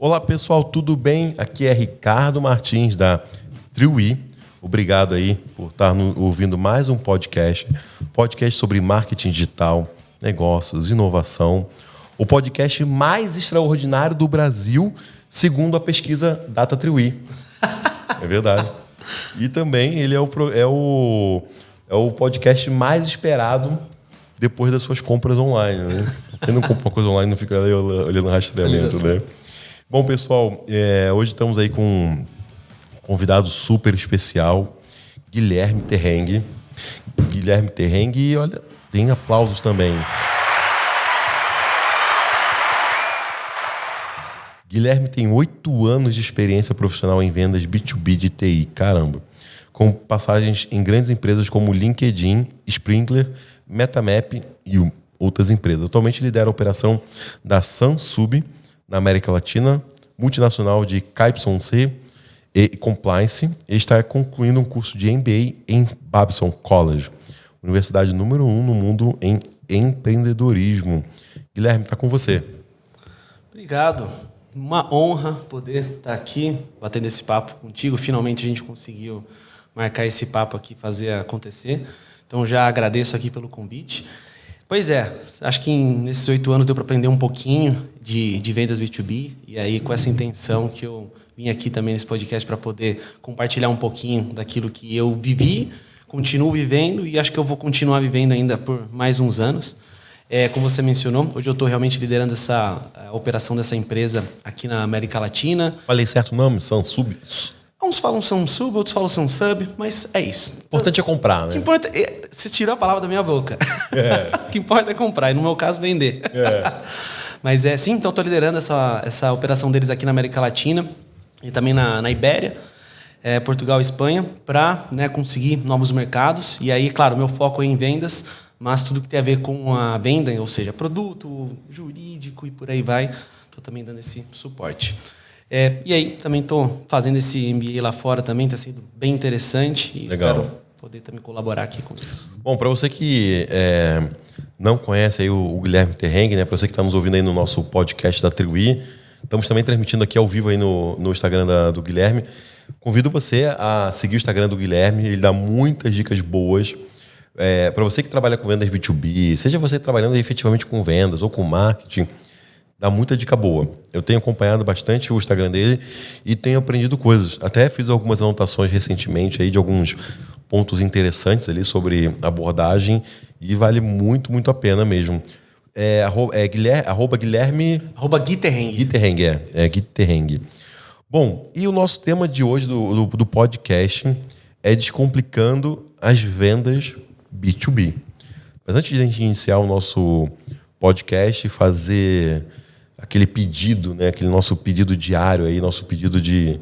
Olá pessoal, tudo bem? Aqui é Ricardo Martins da Triwi. Obrigado aí por estar ouvindo mais um podcast sobre marketing digital, negócios, inovação. O podcast mais extraordinário do Brasil, segundo a pesquisa Data Triwi. É verdade. E também ele é o podcast mais esperado depois das suas compras online. Né? Quem não compra uma coisa online não fica olhando o rastreamento, né? Bom, pessoal, hoje estamos aí com um convidado super especial, Guilherme Terreng. Guilherme Terreng, olha, tem aplausos também. Guilherme tem 8 anos de experiência profissional em vendas B2B de TI, caramba. Com passagens em grandes empresas como LinkedIn, Sprinklr, Metamap e outras empresas. Atualmente lidera a operação da Sansub na América Latina, multinacional de KYC e Compliance, e está concluindo um curso de MBA em Babson College, universidade número 1 no mundo em empreendedorismo. Guilherme, está com você. Obrigado. Uma honra poder estar aqui, batendo esse papo contigo. Finalmente a gente conseguiu marcar esse papo aqui, fazer acontecer. Então já agradeço aqui pelo convite. Pois é, acho que nesses 8 anos deu para aprender um pouquinho de vendas B2B, e aí com essa intenção que eu vim aqui também nesse podcast para poder compartilhar um pouquinho daquilo que eu vivi, continuo vivendo e acho que eu vou continuar vivendo ainda por mais uns anos. Como você mencionou, hoje eu estou realmente liderando essa operação dessa empresa aqui na América Latina. Falei certo o nome? Sansub? Uns falam Sansub, outros falam Sansub, mas é isso. O importante é comprar, né? O que importa você tirou a palavra da minha boca. O que importa é comprar, e no meu caso, vender. Mas sim, então estou liderando essa operação deles aqui na América Latina e também na Ibéria, Portugal e Espanha, para conseguir novos mercados. E aí, claro, meu foco é em vendas, mas tudo que tem a ver com a venda, ou seja, produto, jurídico e por aí vai, estou também dando esse suporte. E aí, também estou fazendo esse MBA lá fora também, está sendo bem interessante e legal. Espero poder também colaborar aqui com isso. Bom, para você que não conhece aí o Guilherme Terreng, né, para você que está nos ouvindo aí no nosso podcast da Triwi, estamos também transmitindo aqui ao vivo aí no Instagram do Guilherme. Convido você a seguir o Instagram do Guilherme, ele dá muitas dicas boas. Para você que trabalha com vendas B2B, seja você trabalhando efetivamente com vendas ou com marketing, dá muita dica boa. Eu tenho acompanhado bastante o Instagram dele e tenho aprendido coisas. Até fiz algumas anotações recentemente aí de alguns pontos interessantes ali sobre abordagem e vale muito, muito a pena mesmo. Guilherme... Gui Terreng. Gui Terreng, Gui Terreng. Bom, e o nosso tema de hoje do podcast é descomplicando as vendas B2B. Mas antes de a gente iniciar o nosso podcast e fazer aquele pedido, né, aquele nosso pedido diário aí, nosso pedido de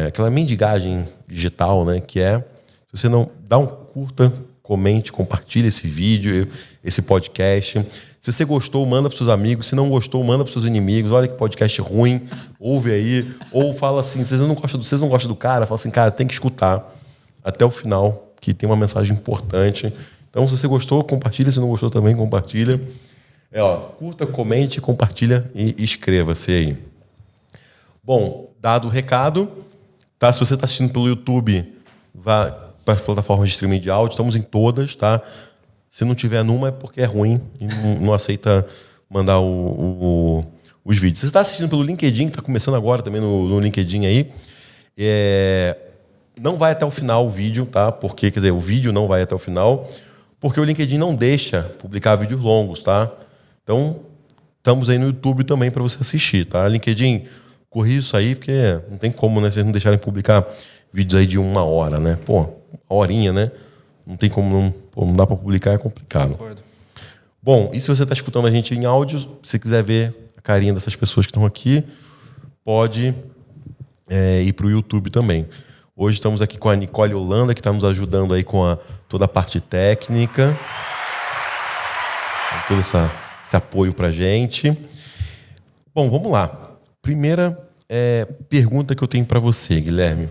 aquela mendigagem digital, né, que se você não dá um curta, comente, compartilhe esse vídeo, esse podcast. Se você gostou, manda para seus amigos. Se não gostou, manda para seus inimigos. Olha que podcast ruim, ouve aí. Ou fala assim, vocês não gostam do cara, fala assim, cara, você tem que escutar até o final, que tem uma mensagem importante. Então, se você gostou, compartilha. Se não gostou também, compartilha. Curta, comente, compartilha e inscreva-se aí. Bom, dado o recado, tá? Se você está assistindo pelo YouTube, vá para as plataformas de streaming de áudio, estamos em todas, tá? Se não tiver numa é porque é ruim e não aceita mandar os vídeos. Se você está assistindo pelo LinkedIn, que está começando agora também no LinkedIn aí, não vai até o final o vídeo, tá? Porque, quer dizer, o vídeo não vai até o final, porque o LinkedIn não deixa publicar vídeos longos, tá? Então, estamos aí no YouTube também para você assistir, tá? LinkedIn, corrija isso aí, porque não tem como, né? Vocês não deixarem publicar vídeos aí de 1 hora, né? Pô, 1 horinha, né? Não tem como, não dá para publicar, é complicado. Concordo. Bom, e se você está escutando a gente em áudio, se quiser ver a carinha dessas pessoas que estão aqui, pode ir para o YouTube também. Hoje estamos aqui com a Nicole Holanda, que está nos ajudando aí com toda a parte técnica. Todo esse apoio para a gente. Bom, vamos lá. Primeira pergunta que eu tenho para você, Guilherme.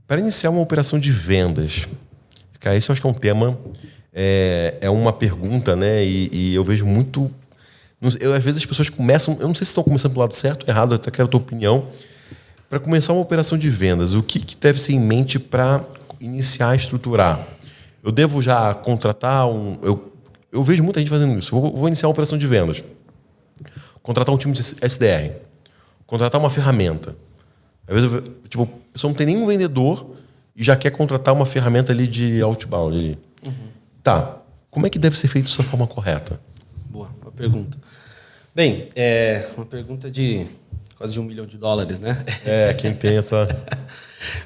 Para iniciar uma operação de vendas, cara, esse eu acho que é um tema, é uma pergunta, né? E eu vejo Às vezes as pessoas começam... Eu não sei se estão começando pelo lado certo ou errado, até quero a tua opinião. Para começar uma operação de vendas, o que deve ser em mente para iniciar a estruturar? Eu devo já contratar um... Eu vejo muita gente fazendo isso. Vou iniciar uma operação de vendas. Contratar um time de SDR. Contratar uma ferramenta. Às vezes, tipo, a pessoa não tem nenhum vendedor e já quer contratar uma ferramenta ali de outbound. Ali. Tá. Como é que deve ser feito isso da forma correta? Boa pergunta. Bem, é uma pergunta de quase de $1 milhão, né? Quem tem essa...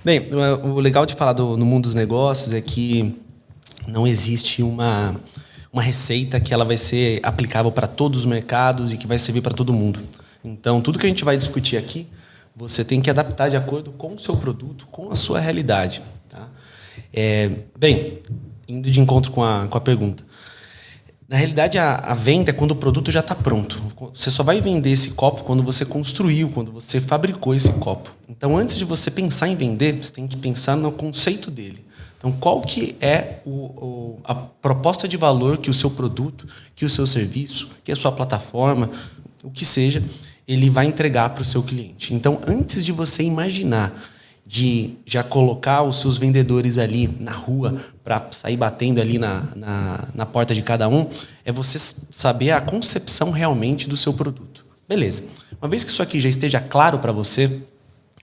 Bem, o legal de falar no mundo dos negócios é que não existe uma receita que ela vai ser aplicável para todos os mercados e que vai servir para todo mundo. Então, tudo que a gente vai discutir aqui, você tem que adaptar de acordo com o seu produto, com a sua realidade. Tá? Bem, indo de encontro com a pergunta. Na realidade, a venda é quando o produto já está pronto. Você só vai vender esse copo quando você construiu, quando você fabricou esse copo. Então, antes de você pensar em vender, você tem que pensar no conceito dele. Então, qual que é a proposta de valor que o seu produto, que o seu serviço, que a sua plataforma, o que seja, ele vai entregar para o seu cliente. Então, antes de você imaginar de já colocar os seus vendedores ali na rua para sair batendo ali na porta de cada um, é você saber a concepção realmente do seu produto. Beleza. Uma vez que isso aqui já esteja claro para você,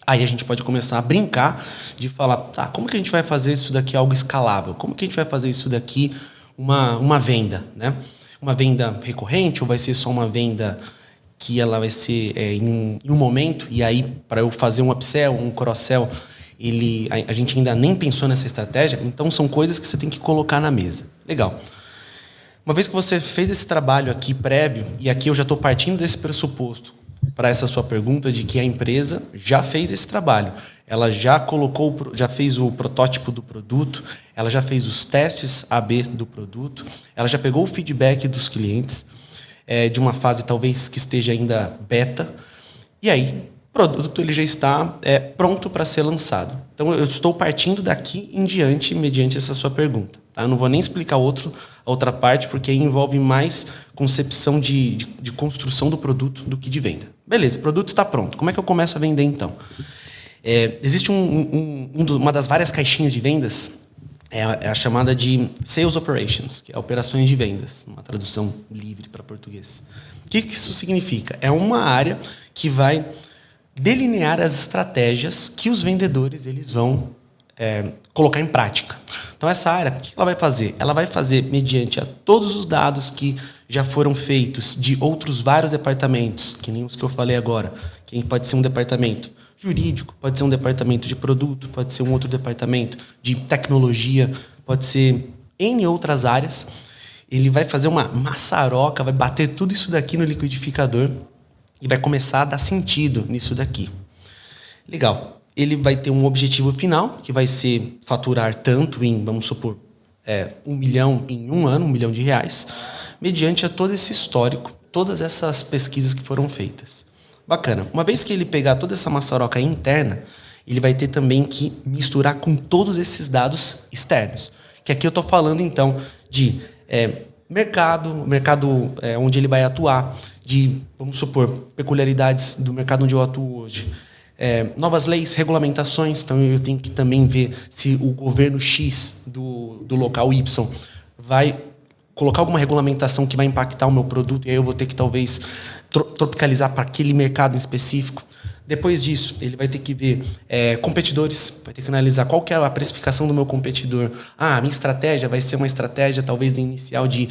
aí a gente pode começar a brincar de falar, tá, como que a gente vai fazer isso daqui algo escalável? Como que a gente vai fazer isso daqui uma venda, né? Uma venda recorrente ou vai ser só uma venda que ela vai ser em um momento, e aí para eu fazer um upsell, um cross-sell, a gente ainda nem pensou nessa estratégia, então são coisas que você tem que colocar na mesa. Legal. Uma vez que você fez esse trabalho aqui prévio, e aqui eu já estou partindo desse pressuposto para essa sua pergunta de que a empresa já fez esse trabalho, ela já fez o protótipo do produto, ela já fez os testes A/B do produto, ela já pegou o feedback dos clientes, de uma fase talvez que esteja ainda beta, e aí o produto ele já está pronto para ser lançado. Então eu estou partindo daqui em diante, mediante essa sua pergunta. Tá? Eu não vou nem explicar a outra parte, porque aí envolve mais concepção de construção do produto do que de venda. Beleza, o produto está pronto. Como é que eu começo a vender então? Existe uma das várias caixinhas de vendas, é a chamada de Sales Operations, que é operações de vendas, uma tradução livre para português. O que isso significa? É uma área que vai delinear as estratégias que os vendedores eles vão colocar em prática. Então, essa área, o que ela vai fazer? Ela vai fazer mediante a todos os dados que já foram feitos de outros vários departamentos, que nem os que eu falei agora, que pode ser um departamento jurídico, pode ser um departamento de produto, pode ser um outro departamento de tecnologia, pode ser N outras áreas. Ele vai fazer uma maçaroca, vai bater tudo isso daqui no liquidificador e vai começar a dar sentido nisso daqui. Legal. Ele vai ter um objetivo final, que vai ser faturar tanto em, vamos supor, 1 milhão em um ano, R$1 milhão, mediante a todo esse histórico, todas essas pesquisas que foram feitas. Bacana. Uma vez que ele pegar toda essa maçaroca interna, ele vai ter também que misturar com todos esses dados externos. Que aqui eu estou falando, então, de mercado onde ele vai atuar, de, vamos supor, peculiaridades do mercado onde eu atuo hoje. Novas leis, regulamentações, então eu tenho que também ver se o governo X do local Y vai colocar alguma regulamentação que vai impactar o meu produto, e aí eu vou ter que talvez tropicalizar para aquele mercado em específico. Depois disso, ele vai ter que ver competidores, vai ter que analisar qual que é a precificação do meu competidor. A minha estratégia vai ser uma estratégia talvez de inicial de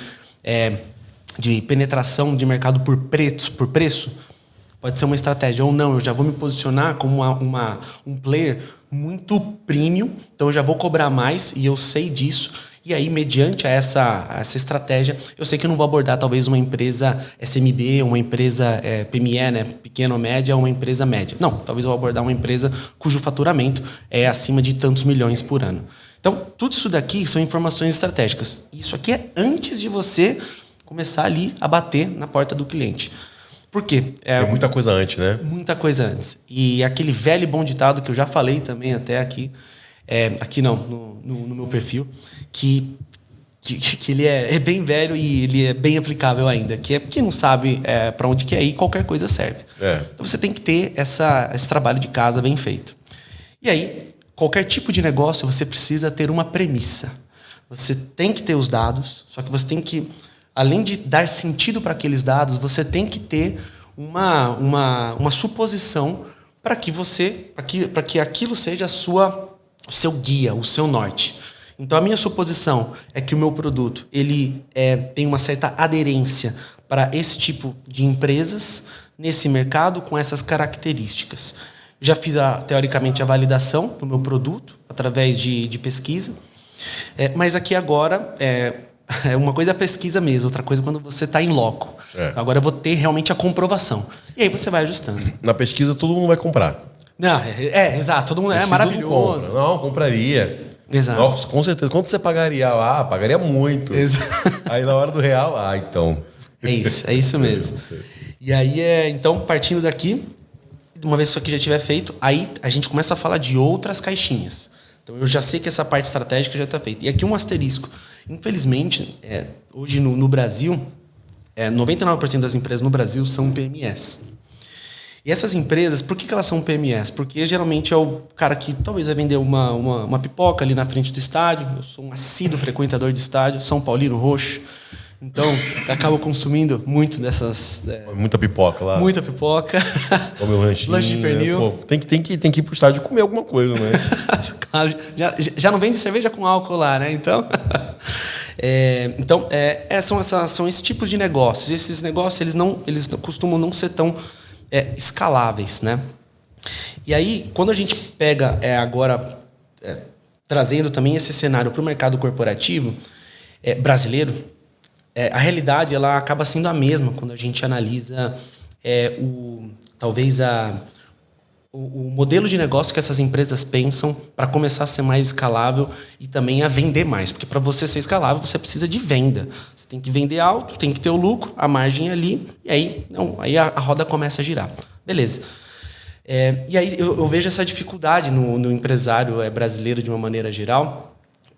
penetração de mercado por preço. Pode ser uma estratégia ou não, eu já vou me posicionar como um player muito premium, então eu já vou cobrar mais e eu sei disso. E aí, mediante essa estratégia, eu sei que eu não vou abordar talvez uma empresa SMB, uma empresa PME, né, pequena ou média, ou uma empresa média. Não, talvez eu vou abordar uma empresa cujo faturamento é acima de tantos milhões por ano. Então, tudo isso daqui são informações estratégicas. Isso aqui é antes de você começar ali a bater na porta do cliente. Por quê? É muita coisa antes, né? Muita coisa antes. E aquele velho e bom ditado que eu já falei também até aqui, aqui não, no meu perfil, que que ele é bem velho e ele é bem aplicável ainda, que é quem não sabe para onde quer ir, qualquer coisa serve. Então você tem que ter esse trabalho de casa bem feito. E aí, qualquer tipo de negócio, você precisa ter uma premissa. Você tem que ter os dados, só que você tem que, além de dar sentido para aqueles dados, você tem que ter uma suposição para que aquilo seja o seu guia, o seu norte. Então, a minha suposição é que o meu produto ele tem uma certa aderência para esse tipo de empresas nesse mercado com essas características. Já fiz, teoricamente, a validação do meu produto através de pesquisa, mas aqui agora uma coisa é a pesquisa mesmo, outra coisa é quando você está em loco. Então, agora eu vou ter realmente a comprovação. E aí você vai ajustando. Na pesquisa, todo mundo vai comprar. Não, exato, todo mundo maravilhoso. Não, compraria. Exato. Nossa, com certeza. Quanto você pagaria? Pagaria muito. Exato. Aí na hora do real, então. É isso mesmo. E aí, então, partindo daqui, uma vez que isso aqui já estiver feito, aí a gente começa a falar de outras caixinhas. Então, eu já sei que essa parte estratégica já está feita. E aqui um asterisco. Infelizmente, hoje no Brasil, 99% das empresas no Brasil são PMS. E essas empresas, por que elas são PMS? Porque geralmente é o cara que talvez vai vender uma pipoca ali na frente do estádio. Eu sou um assíduo frequentador de estádio, São Paulino roxo. Então, acabo consumindo muito dessas... Muita pipoca lá. Muita pipoca. Come um lanchinho. Lanche de pernil. Tem que ir pro estádio comer alguma coisa, né? Claro, já não vende cerveja com álcool lá, né? Então, são esses tipos de negócios. E esses negócios, eles costumam não ser tão escaláveis, né? E aí, quando a gente pega agora, trazendo também esse cenário para o mercado corporativo brasileiro, a realidade ela acaba sendo a mesma quando a gente analisa o modelo de negócio que essas empresas pensam para começar a ser mais escalável e também a vender mais. Porque para você ser escalável, você precisa de venda. Você tem que vender alto, tem que ter o lucro, a margem ali, e aí a roda começa a girar. Beleza. E aí eu vejo essa dificuldade no empresário brasileiro de uma maneira geral,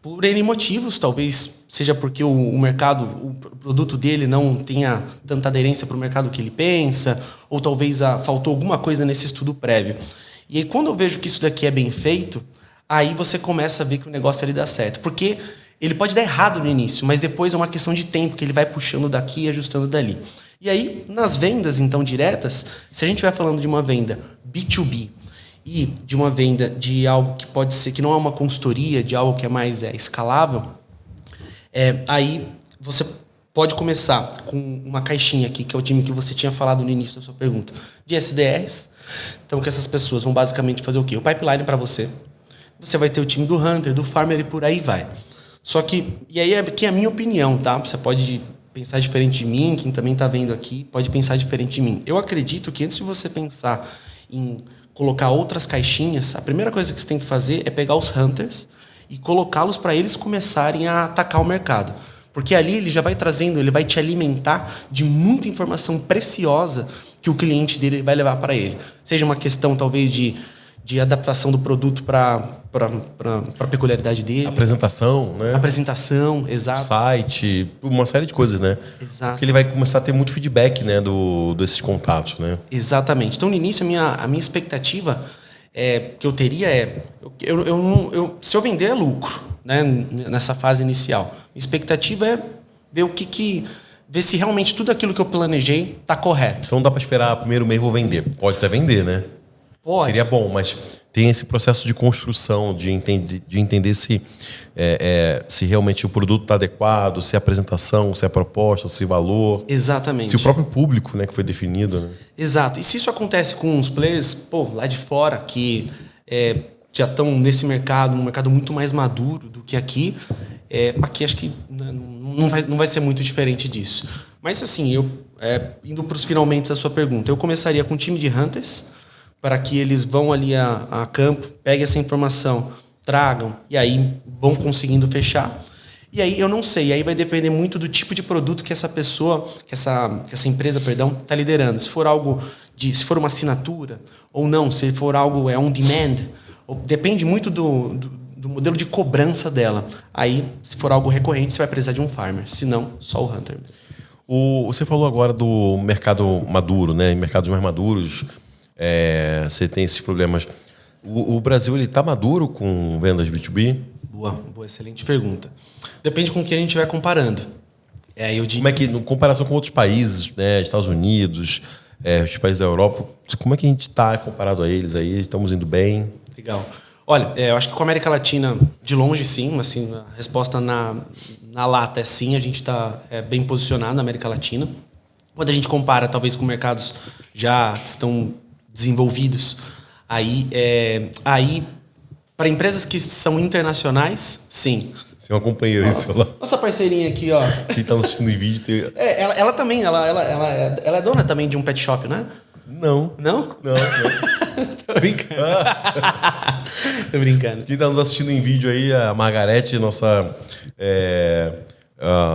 por N motivos, talvez seja porque o mercado, o produto dele não tenha tanta aderência para o mercado que ele pensa, ou talvez faltou alguma coisa nesse estudo prévio. E aí, quando eu vejo que isso daqui é bem feito, aí você começa a ver que o negócio ali dá certo. Porque ele pode dar errado no início, mas depois é uma questão de tempo, que ele vai puxando daqui e ajustando dali. E aí, nas vendas, então, diretas, se a gente vai falando de uma venda B2B, e de uma venda de algo que pode ser, que não é uma consultoria, de algo que é mais escalável, aí você pode começar com uma caixinha aqui, que é o time que você tinha falado no início da sua pergunta, de SDRs. Então, que essas pessoas vão basicamente fazer o quê? O pipeline para você. Você vai ter o time do Hunter, do Farmer e por aí vai. Só que, e aí que é a minha opinião, tá? Você pode pensar diferente de mim, quem também está vendo aqui pode pensar diferente de mim. Eu acredito que antes de você pensar em colocar outras caixinhas, a primeira coisa que você tem que fazer é pegar os hunters e colocá-los para eles começarem a atacar o mercado. Porque ali ele já vai trazendo, ele vai te alimentar de muita informação preciosa que o cliente dele vai levar para ele. Seja uma questão, talvez, de adaptação do produto para a peculiaridade dele. Apresentação, né? Apresentação, exato. Site, uma série de coisas, né? Exato. Porque ele vai começar a ter muito feedback, né, desses contatos, né? Exatamente. Então, no início, a minha expectativa que eu teria se eu vender é lucro, né, nessa fase inicial. Minha expectativa é ver ver se realmente tudo aquilo que eu planejei está correto. Então não dá para esperar primeiro mês vou vender. Pode até vender, né? Pode. Seria bom, mas tem esse processo de construção, de entender se realmente o produto está adequado, se a apresentação, se a proposta, se o valor. Exatamente. Se o próprio público, né, que foi definido. Né? Exato. E se isso acontece com uns players lá de fora, que já estão nesse mercado, um mercado muito mais maduro do que aqui, aqui acho que não vai ser muito diferente disso. Mas assim, indo para os finalmente da sua pergunta, eu começaria com um time de hunters, para que eles vão ali a campo, peguem essa informação, tragam, e aí vão conseguindo fechar. E aí eu não sei, aí vai depender muito do tipo de produto que essa pessoa, que essa empresa, está liderando. Se for se for uma assinatura, ou não, se for algo on demand, depende muito do modelo de cobrança dela. Aí, se for algo recorrente, você vai precisar de um farmer. Se não, só o hunter mesmo. Você falou agora do mercado maduro, né? Em mercados mais maduros, você tem esses problemas. O Brasil está maduro com vendas B2B? Boa, excelente pergunta. Depende com o que a gente estiver comparando. Eu diria... Como é que, em comparação com outros países, né? Estados Unidos, os países da Europa, como é que a gente está comparado a eles aí? Estamos indo bem? Legal. Olha, eu acho que com a América Latina, de longe, sim. Assim, a resposta na lata é sim. A gente está bem posicionado na América Latina. Quando a gente compara, talvez, com mercados já que estão desenvolvidos, aí para empresas que são internacionais, sim. Você é uma companheira aí, seu lado. Nossa parceirinha aqui, ó. Quem está assistindo em vídeo... Tem... ela também, ela é dona também de um pet shop, né? Não. Não? Não. Tô brincando. Tô brincando. Quem está nos assistindo em vídeo aí, a Margarete, a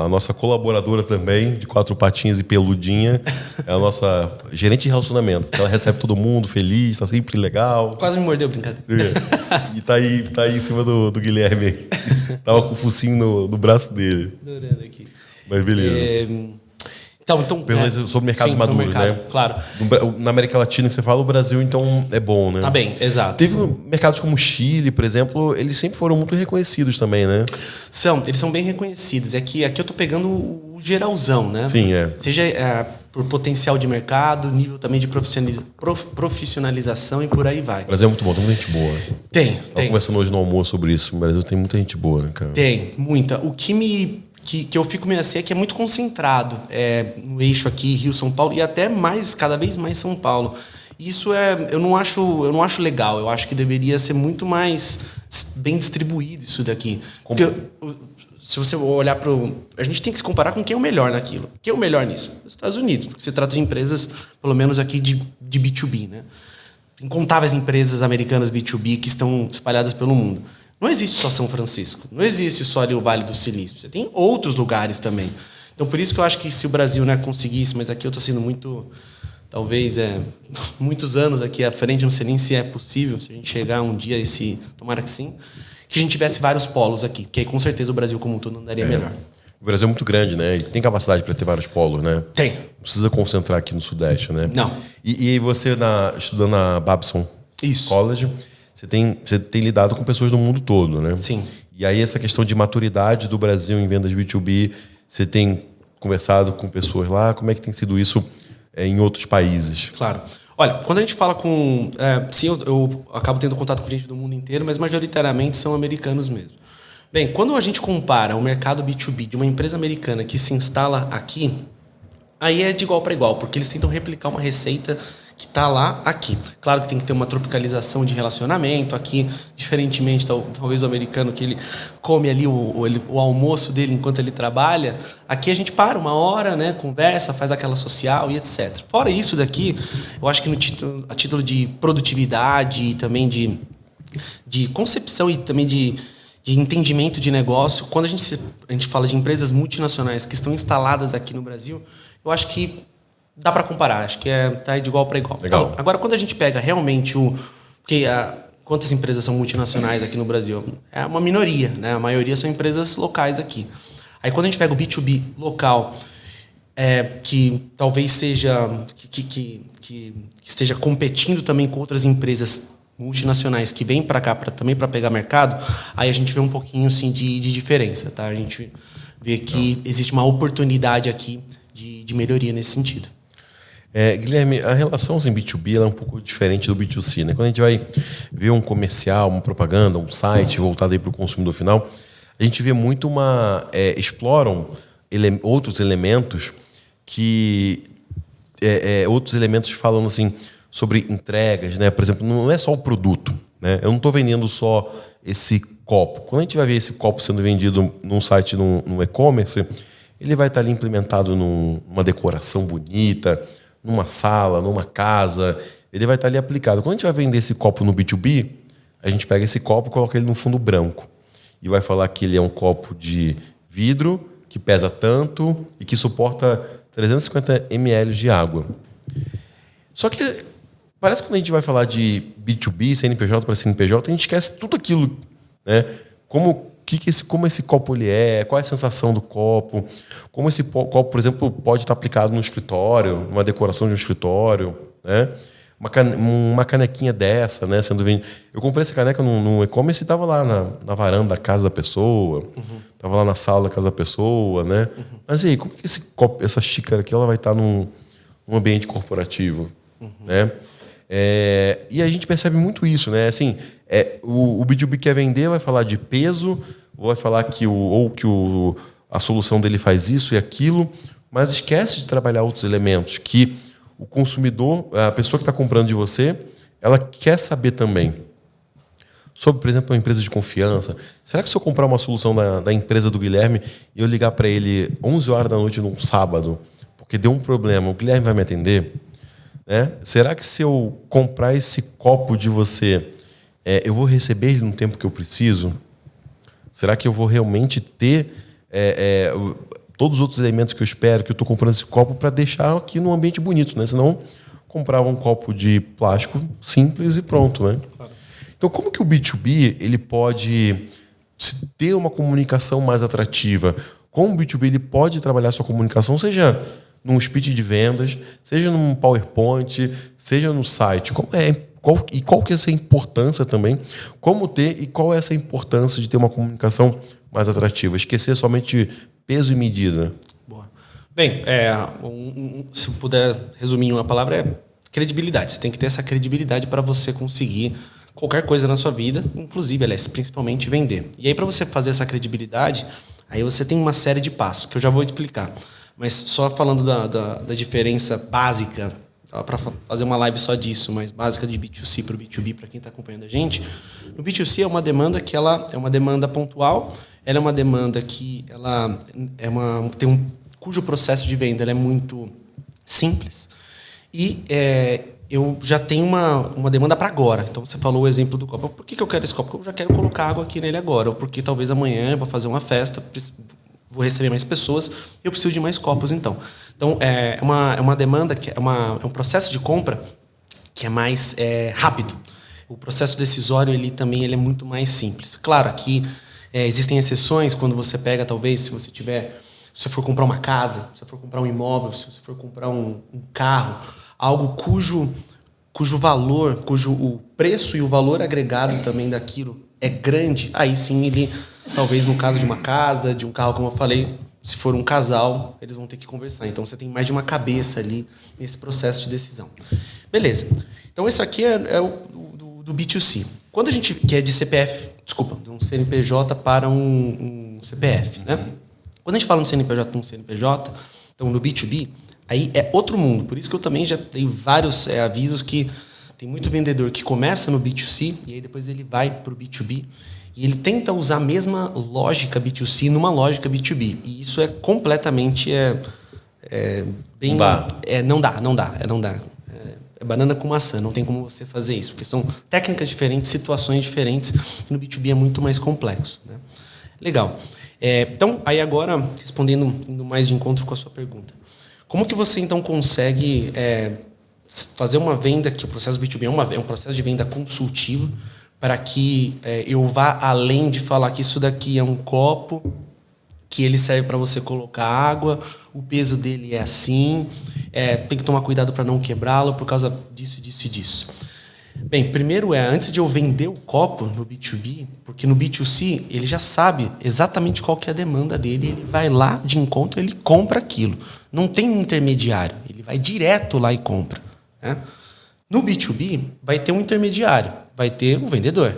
nossa colaboradora também, de 4 patinhas e peludinha, é a nossa gerente de relacionamento. Ela recebe todo mundo feliz, está sempre legal. Quase me mordeu, brincadeira. E tá aí em cima do Guilherme aí. Tava com o focinho no braço dele. Adorando aqui. Mas beleza. Então, sobre mercados maduros, né? Claro. Na América Latina que você fala, o Brasil, então, é bom, né? Tá bem, exato. Teve mercados como o Chile, por exemplo, eles sempre foram muito reconhecidos também, né? Eles são bem reconhecidos. Aqui eu tô pegando o geralzão, né? Sim, Seja por potencial de mercado, nível também de profissionalização e por aí vai. O Brasil é muito bom, tem muita gente boa. Tem. Tava conversando hoje no almoço sobre isso. O Brasil tem muita gente boa, né, cara? Tem, muita. O que eu fico meio assim é que é muito concentrado no eixo aqui, Rio-São Paulo, e até cada vez mais São Paulo. Isso eu não acho legal. Eu acho que deveria ser muito mais bem distribuído isso daqui. Porque, se você olhar para a gente tem que se comparar com quem é o melhor naquilo. Quem é o melhor nisso? Os Estados Unidos, porque se trata de empresas, pelo menos aqui, de B2B, né? Incontáveis empresas americanas B2B que estão espalhadas pelo mundo. Não existe só São Francisco, não existe só ali o Vale do Silício. Você tem outros lugares também. Então, por isso que eu acho que se o Brasil, né, conseguisse, mas aqui eu estou sendo muito, talvez, muitos anos aqui à frente, não sei nem se é possível, se a gente chegar um dia tomara que sim, que a gente tivesse vários polos aqui, que aí com certeza o Brasil como um todo andaria melhor. O Brasil é muito grande, né? E tem capacidade para ter vários polos, né? Tem. Não precisa concentrar aqui no Sudeste, né? Não. E aí você, estudando na Babson College, você tem lidado com pessoas do mundo todo, né? Sim. E aí essa questão de maturidade do Brasil em vendas B2B, você tem conversado com pessoas lá? Como é que tem sido isso em outros países? Claro. Olha, quando a gente fala com... sim, eu acabo tendo contato com gente do mundo inteiro, mas majoritariamente são americanos mesmo. Bem, quando a gente compara o mercado B2B de uma empresa americana que se instala aqui, aí é de igual para igual, porque eles tentam replicar uma receita que está lá, aqui. Claro que tem que ter uma tropicalização de relacionamento aqui, diferentemente talvez do americano, que ele come ali o almoço dele enquanto ele trabalha. Aqui a gente para 1 hora, né, conversa, faz aquela social e etc. Fora isso daqui, eu acho que a título de produtividade e também de concepção e também de entendimento de negócio, quando a gente fala de empresas multinacionais que estão instaladas aqui no Brasil, eu acho que dá para comparar, acho que tá de igual para igual. Legal. Então, agora, quando a gente pega realmente quantas empresas são multinacionais aqui no Brasil? É uma minoria, né? A maioria são empresas locais aqui. Aí, quando a gente pega o B2B local, que talvez seja que esteja competindo também com outras empresas multinacionais que vêm para cá também para pegar mercado, aí a gente vê um pouquinho assim, de diferença, tá? A gente vê que existe uma oportunidade aqui de melhoria nesse sentido. Guilherme, a relação em B2B ela é um pouco diferente do B2C, né? Quando a gente vai ver um comercial, uma propaganda, um site voltado para o consumidor final, a gente vê muito exploram outros elementos que outros elementos falando assim sobre entregas, né? Por exemplo, não é só o produto, né? Eu não estou vendendo só esse copo. Quando a gente vai ver esse copo sendo vendido num site, num e-commerce, ele vai estar ali implementado numa decoração bonita, numa sala, numa casa, ele vai estar ali aplicado. Quando a gente vai vender esse copo no B2B, a gente pega esse copo e coloca ele no fundo branco. E vai falar que ele é um copo de vidro, que pesa tanto e que suporta 350 ml de água. Só que parece que quando a gente vai falar de B2B, CNPJ para CNPJ, a gente esquece tudo aquilo, né? Como esse copo ele é, qual é a sensação do copo, como esse copo, por exemplo, pode estar aplicado no escritório, numa decoração de um escritório, né? Uma canequinha dessa, né? Sendo vendida. Eu comprei essa caneca no e-commerce e estava lá na varanda da casa da pessoa, estava lá na sala da casa da pessoa, né? Mas e aí, como que esse copo, essa xícara aqui, ela vai estar num ambiente corporativo, né? E a gente percebe muito isso, né? Assim, o B2B quer vender, vai falar de peso, ou vai falar que a solução dele faz isso e aquilo, mas esquece de trabalhar outros elementos que o consumidor, a pessoa que está comprando de você, ela quer saber também. Sobre, por exemplo, uma empresa de confiança. Será que se eu comprar uma solução da empresa do Guilherme e eu ligar para ele 11 horas da noite num sábado, porque deu um problema, o Guilherme vai me atender? Né? Será que se eu comprar esse copo de você, eu vou receber ele no tempo que eu preciso? Será que eu vou realmente ter todos os outros elementos que eu espero, que eu estou comprando esse copo para deixar aqui num ambiente bonito, né? Senão, comprava um copo de plástico simples e pronto, né? Claro. Então, como que o B2B ele pode ter uma comunicação mais atrativa? Como o B2B ele pode trabalhar sua comunicação, seja num speech de vendas, seja num PowerPoint, seja no site? Qual que é essa importância também? Como ter e qual é essa importância de ter uma comunicação mais atrativa? Esquecer somente peso e medida. Boa. Bem, se puder resumir em uma palavra, é credibilidade. Você tem que ter essa credibilidade para você conseguir qualquer coisa na sua vida, inclusive, aliás, principalmente vender. E aí, para você fazer essa credibilidade, aí você tem uma série de passos, que eu já vou explicar. Mas só falando da diferença básica, para fazer uma live só disso, mas básica de B2C para o B2B, para quem está acompanhando a gente. No B2C é uma demanda que ela é uma demanda pontual, ela é uma demanda que ela cujo processo de venda ela é muito simples e eu já tenho uma demanda para agora. Então você falou o exemplo do copo. Por que eu quero esse copo? Porque eu já quero colocar água aqui nele agora, ou porque talvez amanhã eu vou fazer uma festa, vou receber mais pessoas, eu preciso de mais copos então. Então, é uma demanda, que é um processo de compra que é mais rápido. O processo decisório ele é muito mais simples. Claro, aqui existem exceções quando você pega, talvez, se você for comprar uma casa, se você for comprar um imóvel, se você for comprar um carro, algo cujo valor, o preço e o valor agregado também daquilo é grande, aí sim ele, talvez no caso de uma casa, de um carro, como eu falei, se for um casal, eles vão ter que conversar. Então, você tem mais de uma cabeça ali nesse processo de decisão. Beleza. Então, esse aqui é o do B2C. Quando a gente quer de CPF, de um CNPJ para um CPF, né? Quando a gente fala de CNPJ para um CNPJ, então no B2B, aí é outro mundo. Por isso que eu também já dei vários avisos que tem muito vendedor que começa no B2C e aí depois ele vai para o B2B. E ele tenta usar a mesma lógica B2C numa lógica B2B. E isso é completamente bem... Não dá. É banana com maçã, não tem como você fazer isso. Porque são técnicas diferentes, situações diferentes. E no B2B é muito mais complexo. Né? Legal. Então, aí agora, respondendo, indo mais de encontro com a sua pergunta. Como que você, então, consegue fazer uma venda, que o processo B2B é um processo de venda consultivo, para que eu vá além de falar que isso daqui é um copo, que ele serve para você colocar água, o peso dele é assim, tem que tomar cuidado para não quebrá-lo por causa disso, disso e disso. Bem, primeiro antes de eu vender o copo no B2B, porque no B2C ele já sabe exatamente qual que é a demanda dele, ele vai lá de encontro, ele compra aquilo. Não tem um intermediário, ele vai direto lá e compra. Né? No B2B vai ter um intermediário, vai ter um vendedor.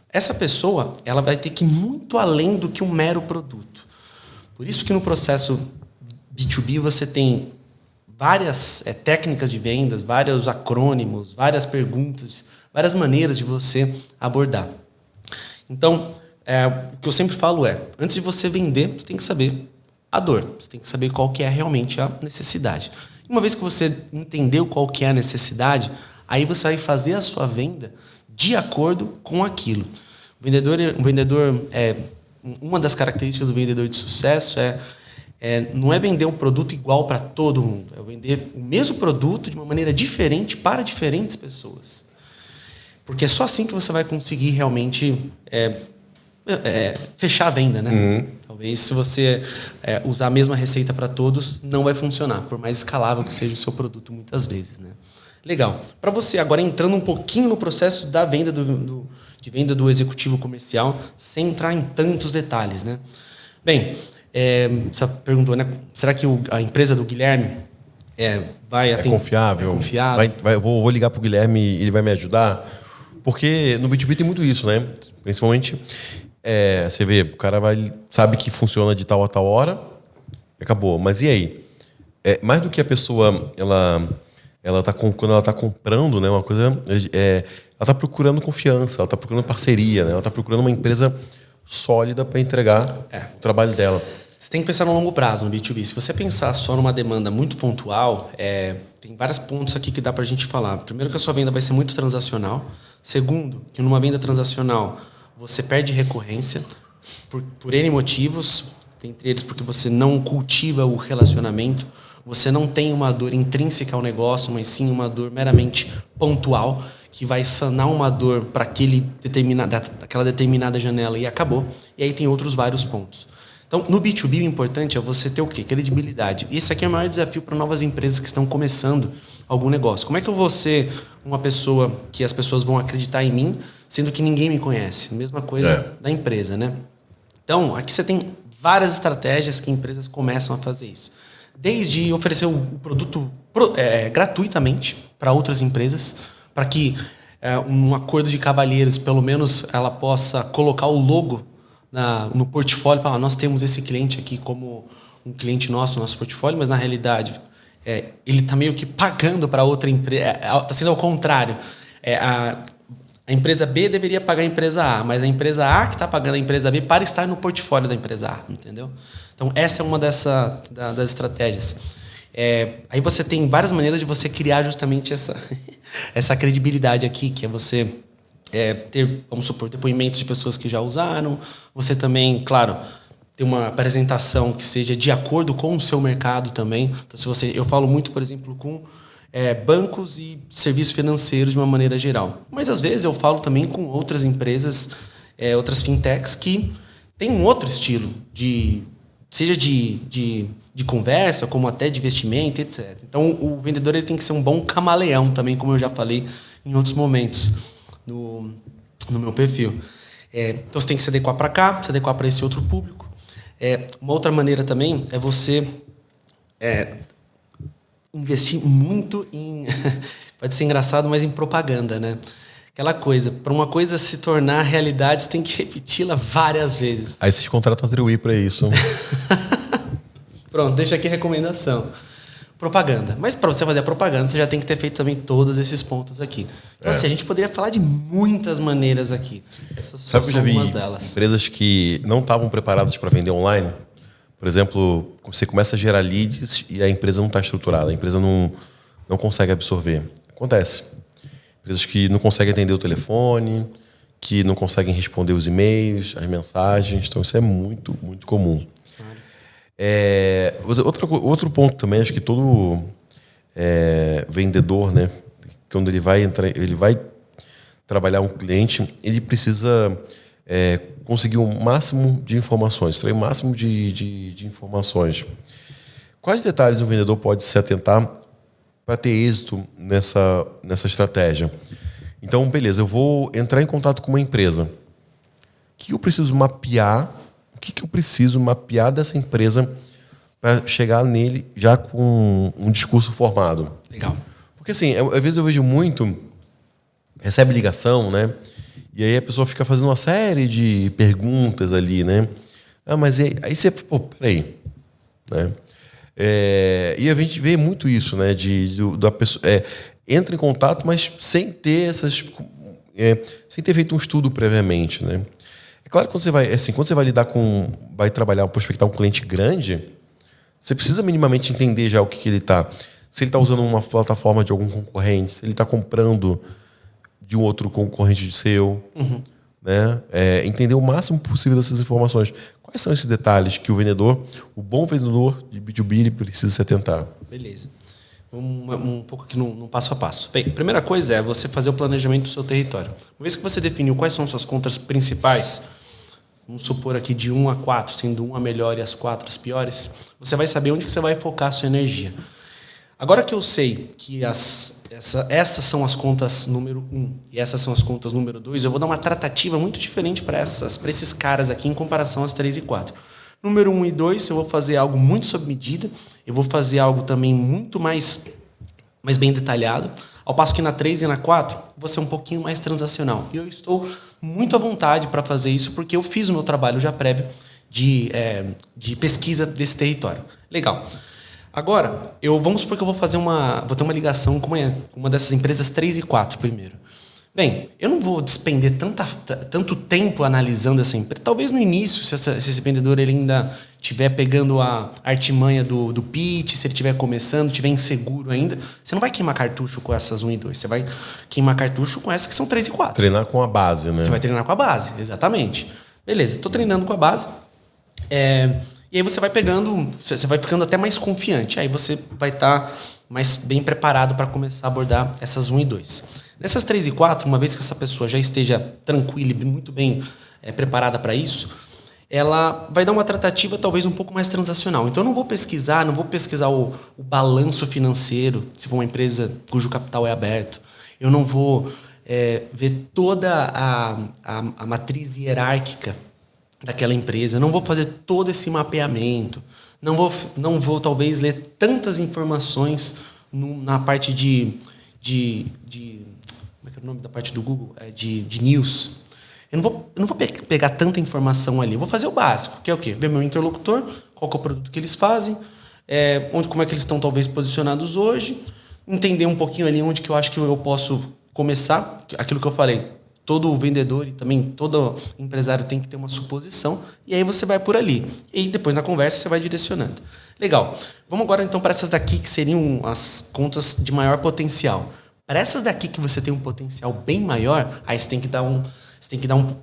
Essa pessoa ela vai ter que ir muito além do que um mero produto. Por isso que no processo B2B você tem várias técnicas de vendas, vários acrônimos, várias perguntas, várias maneiras de você abordar. Então, o que eu sempre falo antes de você vender, você tem que saber a dor, você tem que saber qual que é realmente a necessidade. Uma vez que você entendeu qual que é a necessidade, aí você vai fazer a sua venda de acordo com aquilo. O vendedor uma das características do vendedor de sucesso não é vender um produto igual para todo mundo, é vender o mesmo produto de uma maneira diferente para diferentes pessoas. Porque é só assim que você vai conseguir realmente fechar a venda, né? Talvez se você usar a mesma receita para todos, não vai funcionar, por mais escalável que seja o seu produto muitas vezes, né? Legal. Para você, agora entrando um pouquinho no processo da venda de venda do executivo comercial, sem entrar em tantos detalhes, né? Bem, você perguntou, né? Será que a empresa do Guilherme vai atender? Confiável? É confiável. Vou ligar para o Guilherme e ele vai me ajudar? Porque no B2B tem muito isso, né? Principalmente, você vê, o cara sabe que funciona de tal a tal hora, acabou. Mas e aí? Mais do que a pessoa, quando ela está comprando, né, uma coisa, ela está procurando confiança, ela está procurando parceria, né? Ela está procurando uma empresa sólida para entregar o trabalho dela. Você tem que pensar no longo prazo no B2B. Se você pensar só numa demanda muito pontual, tem vários pontos aqui que dá para a gente falar. Primeiro, que a sua venda vai ser muito transacional. Segundo, que numa venda transacional você perde recorrência por N motivos, entre eles porque você não cultiva o relacionamento, você não tem uma dor intrínseca ao negócio, mas sim uma dor meramente pontual, que vai sanar uma dor para aquela determinada janela e acabou. E aí tem outros vários pontos. Então, no B2B, o importante é você ter o quê? Credibilidade. E esse aqui é o maior desafio para novas empresas que estão começando algum negócio. Como é que eu vou ser uma pessoa que as pessoas vão acreditar em mim, sendo que ninguém me conhece? Mesma coisa da empresa, né? Então, aqui você tem várias estratégias que empresas começam a fazer isso. Desde oferecer o produto gratuitamente para outras empresas, para que um acordo de cavalheiros, pelo menos, ela possa colocar o logo no portfólio, falar, nós temos esse cliente aqui como um cliente nosso no nosso portfólio, mas na realidade ele está meio que pagando para outra empresa, está sendo ao contrário. A empresa B deveria pagar a empresa A, mas a empresa A que está pagando a empresa B para estar no portfólio da empresa A, entendeu? Então, essa é uma das estratégias. Aí você tem várias maneiras de você criar justamente essa credibilidade aqui, que é você ter, vamos supor, depoimentos de pessoas que já usaram. Você também, claro, ter uma apresentação que seja de acordo com o seu mercado também. Então, eu falo muito, por exemplo, com bancos e serviços financeiros de uma maneira geral. Mas, às vezes, eu falo também com outras empresas, outras fintechs que têm um outro estilo, seja de conversa, como até de investimento, etc. Então, o vendedor ele tem que ser um bom camaleão também, como eu já falei em outros momentos no meu perfil. Então, você tem que se adequar para cá, se adequar para esse outro público. Uma outra maneira também é você investir muito em... pode ser engraçado, mas em propaganda, né? Aquela coisa, para uma coisa se tornar realidade, você tem que repeti-la várias vezes. Aí vocês contratam a Triway para isso. Pronto, deixa aqui a recomendação. Propaganda. Mas para você fazer a propaganda, você já tem que ter feito também todos esses pontos aqui. Então, assim, a gente poderia falar de muitas maneiras aqui. Essas são algumas delas. Empresas que não estavam preparadas para vender online. Por exemplo, você começa a gerar leads e a empresa não está estruturada. A empresa não consegue absorver. Acontece. Empresas que não conseguem atender o telefone, que não conseguem responder os e-mails, as mensagens. Então, isso é muito, muito comum. Outro ponto também, acho que todo vendedor, né, quando ele vai trabalhar um cliente, ele precisa conseguir o máximo de informações, extrair o máximo de informações. Quais detalhes um vendedor pode se atentar para ter êxito nessa estratégia? Então, beleza, eu vou entrar em contato com uma empresa. O que eu preciso mapear? O que eu preciso mapear dessa empresa para chegar nele já com um discurso formado? Legal. Porque, assim, às vezes eu vejo muito... Recebe ligação, né? E aí a pessoa fica fazendo uma série de perguntas ali, né? Mas aí você... Pô, peraí. Né? E a gente vê muito isso, né? Da pessoa... entra em contato, mas sem ter sem ter feito um estudo previamente, né? É claro que quando você vai trabalhar, prospectar um cliente grande, você precisa minimamente entender já o que ele está. Se ele está usando uma plataforma de algum concorrente, se ele está comprando de um outro concorrente seu, né? Entender o máximo possível dessas informações. Quais são esses detalhes que o bom vendedor de B2B, ele precisa se atentar? Beleza. Um pouco aqui no passo a passo. Bem, a primeira coisa é você fazer o planejamento do seu território. Uma vez que você definiu quais são suas contas principais, vamos supor aqui de 1 a 4, sendo 1 a melhor e as 4 as piores, você vai saber onde que você vai focar a sua energia. Agora que eu sei que essas são as contas número 1 e essas são as contas número 2, eu vou dar uma tratativa muito diferente para esses caras aqui em comparação às 3 e 4. Número 1 e 2, eu vou fazer algo muito sob medida, eu vou fazer algo também muito mais bem detalhado, ao passo que na 3 e na 4, vou ser um pouquinho mais transacional. E eu estou muito à vontade para fazer isso, porque eu fiz o meu trabalho já prévio de pesquisa desse território. Legal. Agora, vamos supor que eu vou ter uma ligação com uma dessas empresas 3 e 4 primeiro. Bem, eu não vou despender tanto tempo analisando essa empresa. Talvez no início, se esse vendedor ele ainda estiver pegando a artimanha do pitch, se ele estiver começando, estiver inseguro ainda, você não vai queimar cartucho com essas 1 e 2. Você vai queimar cartucho com essas que são 3 e 4. Treinar com a base, né? Você vai treinar com a base, exatamente. Beleza, estou treinando com a base. E aí você vai ficando até mais confiante. Aí você vai estar mais bem preparado para começar a abordar essas 1 e 2. Nessas 3 e 4, uma vez que essa pessoa já esteja tranquila e muito bem preparada para isso, ela vai dar uma tratativa talvez um pouco mais transacional. Então eu não vou pesquisar o balanço financeiro, se for uma empresa cujo capital é aberto. Eu não vou ver toda a matriz hierárquica daquela empresa. Eu não vou fazer todo esse mapeamento. Não vou talvez ler tantas informações na parte como é que é o nome da parte do Google? De news. Eu não vou pegar tanta informação ali. Eu vou fazer o básico, que é o quê? Ver meu interlocutor, qual que é o produto que eles fazem, como é que eles estão talvez posicionados hoje, entender um pouquinho ali onde que eu acho que eu posso começar, aquilo que eu falei. Todo vendedor e também todo empresário tem que ter uma suposição, e aí você vai por ali. E depois na conversa você vai direcionando. Legal. Vamos agora então para essas daqui que seriam as contas de maior potencial. Para essas daqui que você tem um potencial bem maior, aí você tem que dar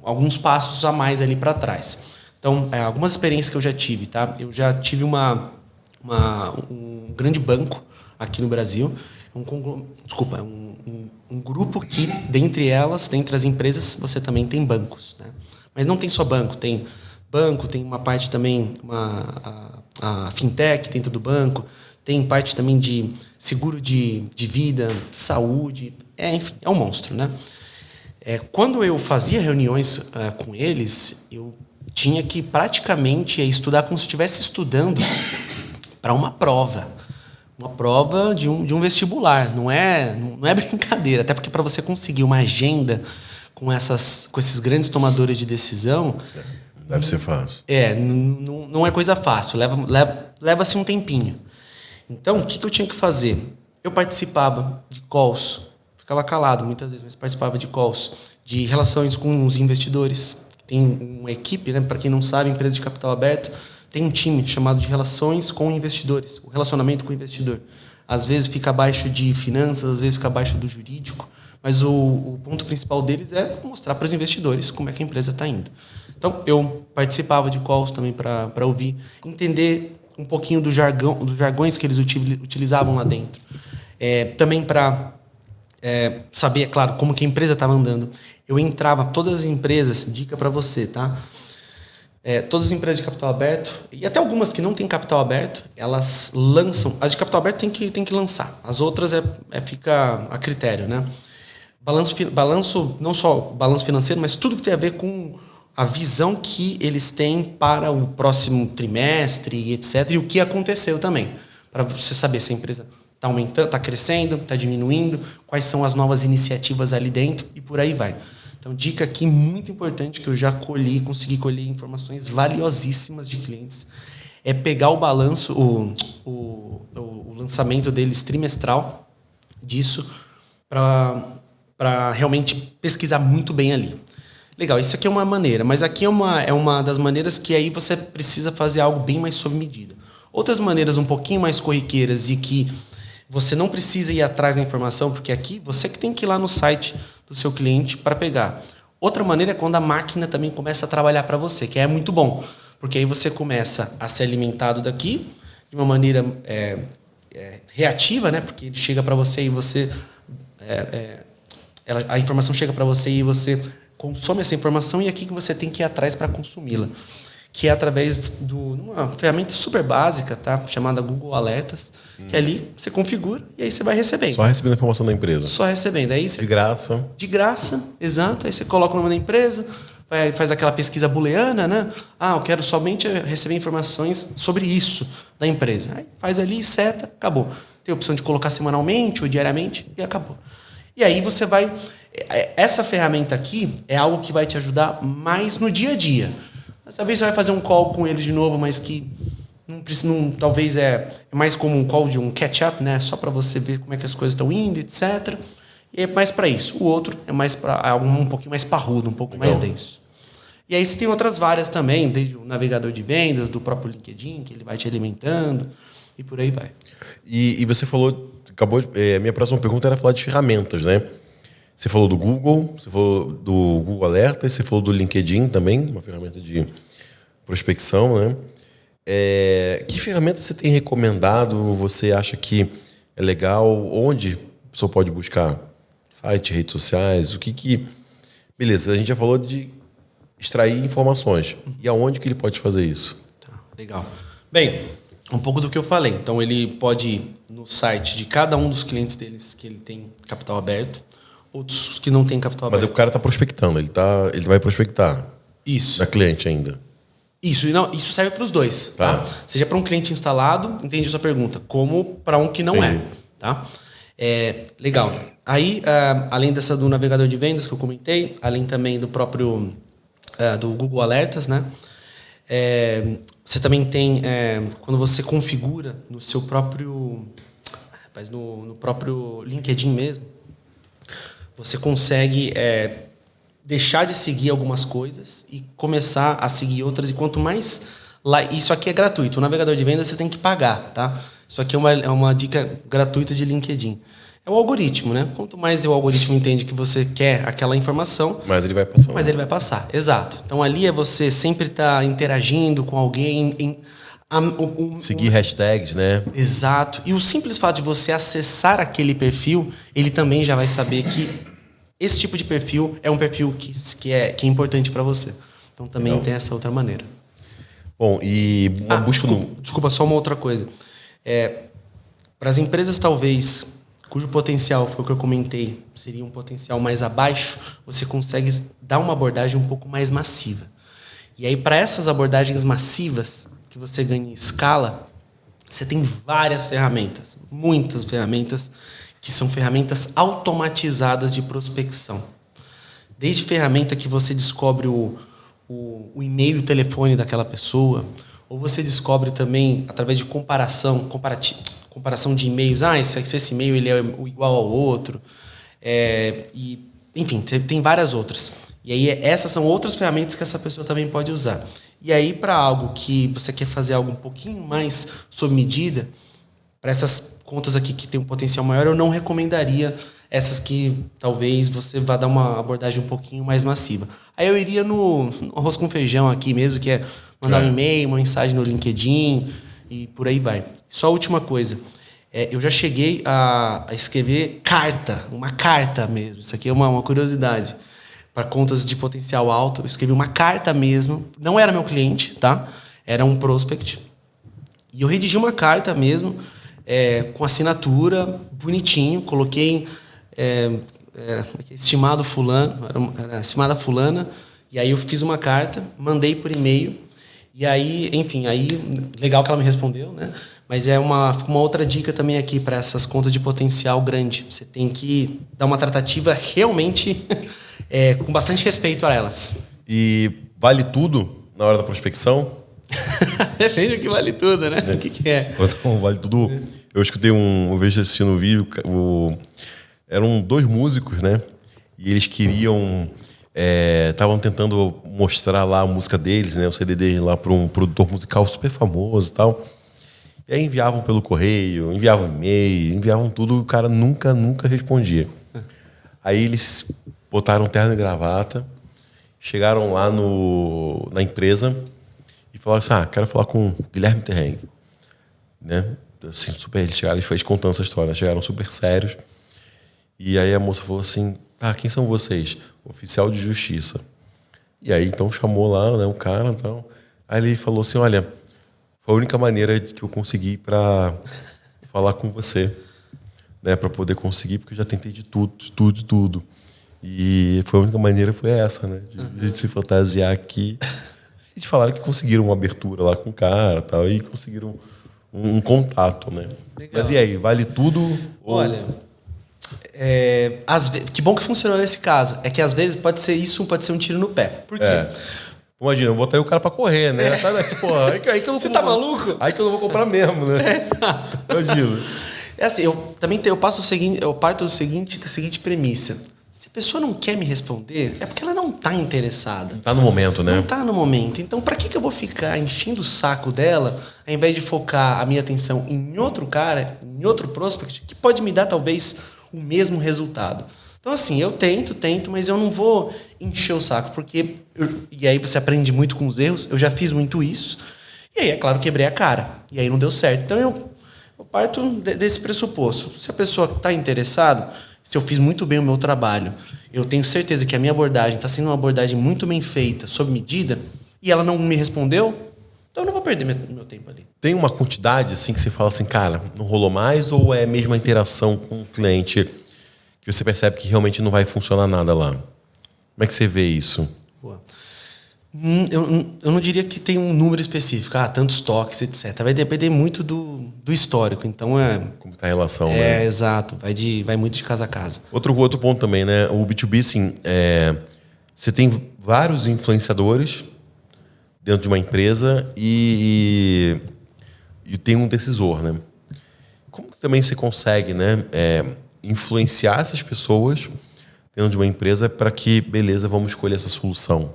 alguns passos a mais ali para trás. Então, algumas experiências que eu já tive, tá? Eu já tive um grande banco aqui no Brasil, um grupo que, dentre as empresas, você também tem bancos, né? Mas não tem só banco, tem uma parte também, a fintech dentro do banco, tem parte também de seguro de vida, saúde, enfim, é um monstro, né? Quando eu fazia reuniões com eles, eu tinha que praticamente estudar como se estivesse estudando para uma prova de um vestibular. Não é brincadeira, até porque para você conseguir uma agenda com esses grandes tomadores de decisão... Deve ser fácil. Não é coisa fácil, leva-se um tempinho. Então, o que eu tinha que fazer? Eu participava de calls, ficava calado muitas vezes, mas participava de calls, de relações com os investidores. Tem uma equipe, né? Para quem não sabe, empresa de capital aberto, tem um time chamado de relações com investidores, o relacionamento com o investidor. Às vezes fica abaixo de finanças, às vezes fica abaixo do jurídico, mas o ponto principal deles é mostrar para os investidores como é que a empresa está indo. Então, eu participava de calls também para ouvir, entender um pouquinho dos jargões que eles utilizavam lá dentro. Também para saber, é claro, como que a empresa estava andando. Eu entrava, todas as empresas, dica para você, tá? Todas as empresas de capital aberto, e até algumas que não têm capital aberto, elas lançam. As de capital aberto tem que lançar. As outras fica a critério, né? Balanço, não só balanço financeiro, mas tudo que tem a ver com a visão que eles têm para o próximo trimestre e etc. E o que aconteceu também. Para você saber se a empresa está aumentando, está crescendo, está diminuindo, quais são as novas iniciativas ali dentro e por aí vai. Então, dica aqui muito importante que eu já consegui colher informações valiosíssimas de clientes, é pegar o balanço, o lançamento deles trimestral disso para realmente pesquisar muito bem ali. Legal, isso aqui é uma maneira, mas aqui é uma das maneiras que aí você precisa fazer algo bem mais sob medida. Outras maneiras um pouquinho mais corriqueiras e que você não precisa ir atrás da informação, porque aqui você que tem que ir lá no site do seu cliente para pegar. Outra maneira é quando a máquina também começa a trabalhar para você, que é muito bom, porque aí você começa a ser alimentado daqui de uma maneira reativa, né? Porque ele chega para você e você... a informação chega para você e você consome essa informação e aqui que você tem que ir atrás para consumi-la. Que é através de uma ferramenta super básica, tá? Chamada Google Alertas, que ali você configura e aí você vai recebendo. Só recebendo a informação da empresa. Só recebendo. Aí você, de graça. De graça, exato. Aí você coloca o nome da empresa, faz aquela pesquisa booleana, né? Eu quero somente receber informações sobre isso da empresa. Aí faz ali, seta, acabou. Tem a opção de colocar semanalmente ou diariamente e acabou. E aí você vai... Essa ferramenta aqui é algo que vai te ajudar mais no dia a dia. Talvez você vai fazer um call com ele de novo, mas que talvez é mais como um call de um catch-up, né? Só para você ver como é que as coisas estão indo, etc. E é mais para isso. O outro é mais para algo um pouquinho mais parrudo, um pouco mais denso. E aí você tem outras várias também, desde o navegador de vendas, do próprio LinkedIn, que ele vai te alimentando, e por aí vai. E você falou, a minha próxima pergunta era falar de ferramentas, né? Você falou do Google, você falou do Google Alertas, você falou do LinkedIn também, uma ferramenta de prospecção, né? Que ferramenta você tem recomendado? Você acha que é legal? Onde a pessoa pode buscar? Site, redes sociais? Beleza, a gente já falou de extrair informações. E aonde que ele pode fazer isso? Tá, legal. Bem, um pouco do que eu falei. Então, ele pode ir no site de cada um dos clientes deles que ele tem capital aberto. Outros que não tem capital aberto. Mas o cara está prospectando, ele vai prospectar. Isso. Da cliente ainda. Isso serve para os dois. Tá? Seja para um cliente instalado, entendi a sua pergunta, como para um que não é. Tá? Legal. Aí, além dessa do navegador de vendas que eu comentei, além também do próprio do Google Alertas, né? Você também tem, quando você configura no seu próprio... no próprio LinkedIn mesmo, você consegue deixar de seguir algumas coisas e começar a seguir outras. E quanto mais... Isso aqui é gratuito. O navegador de vendas você tem que pagar, tá? Isso aqui é uma dica gratuita de LinkedIn. É o algoritmo, né? Quanto mais o algoritmo entende que você quer aquela informação... mais ele vai passar. Mais ele vai passar, exato. Então, ali é você sempre estar interagindo com alguém... seguir hashtags, né? Exato. E o simples fato de você acessar aquele perfil, ele também já vai saber que esse tipo de perfil é um perfil que é importante para você. Então também tem essa outra maneira. Bom, e uma busca desculpa, só uma outra coisa. Para as empresas, talvez, cujo potencial, foi o que eu comentei, seria um potencial mais abaixo, você consegue dar uma abordagem um pouco mais massiva. E aí, para essas abordagens massivas, que você ganha escala, você tem várias ferramentas, muitas ferramentas, que são ferramentas automatizadas de prospecção. Desde ferramenta que você descobre o e-mail e o telefone daquela pessoa, ou você descobre também, através de comparação de e-mails, esse e-mail ele é igual ao outro, enfim, tem várias outras. E aí essas são outras ferramentas que essa pessoa também pode usar. E aí, para algo que você quer fazer algo um pouquinho mais sob medida, para essas contas aqui que tem um potencial maior, eu não recomendaria essas que talvez você vá dar uma abordagem um pouquinho mais massiva. Aí eu iria no arroz com feijão aqui mesmo, que é mandar um e-mail, uma mensagem no LinkedIn e por aí vai. Só a última coisa. Eu já cheguei a escrever uma carta mesmo. Isso aqui é uma curiosidade. Para contas de potencial alto, eu escrevi uma carta mesmo. Não era meu cliente, tá? Era um prospect. E eu redigi uma carta mesmo, com assinatura, bonitinho. Coloquei estimado fulano, era estimada fulana. E aí eu fiz uma carta, mandei por e-mail. E aí, enfim, legal que ela me respondeu, né? Mas fica uma outra dica também aqui para essas contas de potencial grande. Você tem que dar uma tratativa realmente... com bastante respeito a elas. E vale tudo na hora da prospecção? Depende do que vale tudo, né? O que é? Então, vale tudo. Eu escutei eu vejo assistindo o vídeo, eram 2 músicos, né? E eles queriam... estavam tentando mostrar lá a música deles, né? O CD deles lá para um produtor musical super famoso e tal. E aí enviavam pelo correio, enviavam e-mail, enviavam tudo, o cara nunca respondia. Aí eles botaram terno e gravata, chegaram lá na empresa e falaram assim, quero falar com o Guilherme Terrengue. Né? Assim, eles chegaram e fez contando essa história, chegaram super sérios. E aí a moça falou assim, quem são vocês? Oficial de justiça. E aí, então, chamou lá, né, o cara e tal. Aí ele falou assim, olha, foi a única maneira que eu consegui para falar com você, né, para poder conseguir, porque eu já tentei de tudo. E foi a única maneira, foi essa, né, de se fantasiar aqui. E de falaram que conseguiram uma abertura lá com o cara e tal, e conseguiram um contato, né. Legal. Mas e aí, vale tudo? Olha, que bom que funcionou nesse caso. É que às vezes pode ser isso, pode ser um tiro no pé. Por quê? Imagina, eu botaria o cara pra correr, né? Sai daqui, porra. Aí que eu não Você tá maluco? Aí que eu não vou comprar mesmo, né? Exato. Imagina. É assim, eu parto da seguinte premissa. Se a pessoa não quer me responder, é porque ela não tá interessada. Não tá no momento, né? Não tá no momento. Então, pra que eu vou ficar enchendo o saco dela, ao invés de focar a minha atenção em outro cara, em outro prospect, que pode me dar, talvez, o mesmo resultado? Então, assim, eu tento, mas eu não vou encher o saco, porque... E aí você aprende muito com os erros, eu já fiz muito isso, e aí, é claro, quebrei a cara. E aí não deu certo. Então, eu parto desse pressuposto. Se a pessoa está interessada, se eu fiz muito bem o meu trabalho, eu tenho certeza que a minha abordagem está sendo uma abordagem muito bem feita, sob medida, e ela não me respondeu, então eu não vou perder meu tempo ali. Tem uma quantidade, assim, que você fala assim, cara, não rolou mais, ou é mesmo a interação com o cliente que você percebe que realmente não vai funcionar nada lá? Como é que você vê isso? Boa. Eu não diria que tem um número específico, tantos toques, etc. Vai depender muito do histórico. Então como está a relação, né? Exato. Vai muito de casa a casa. Outro ponto também, né? O B2B, assim, você tem vários influenciadores dentro de uma empresa e tem um decisor, né? Como que também você consegue, né, influenciar essas pessoas dentro de uma empresa para que, beleza, vamos escolher essa solução?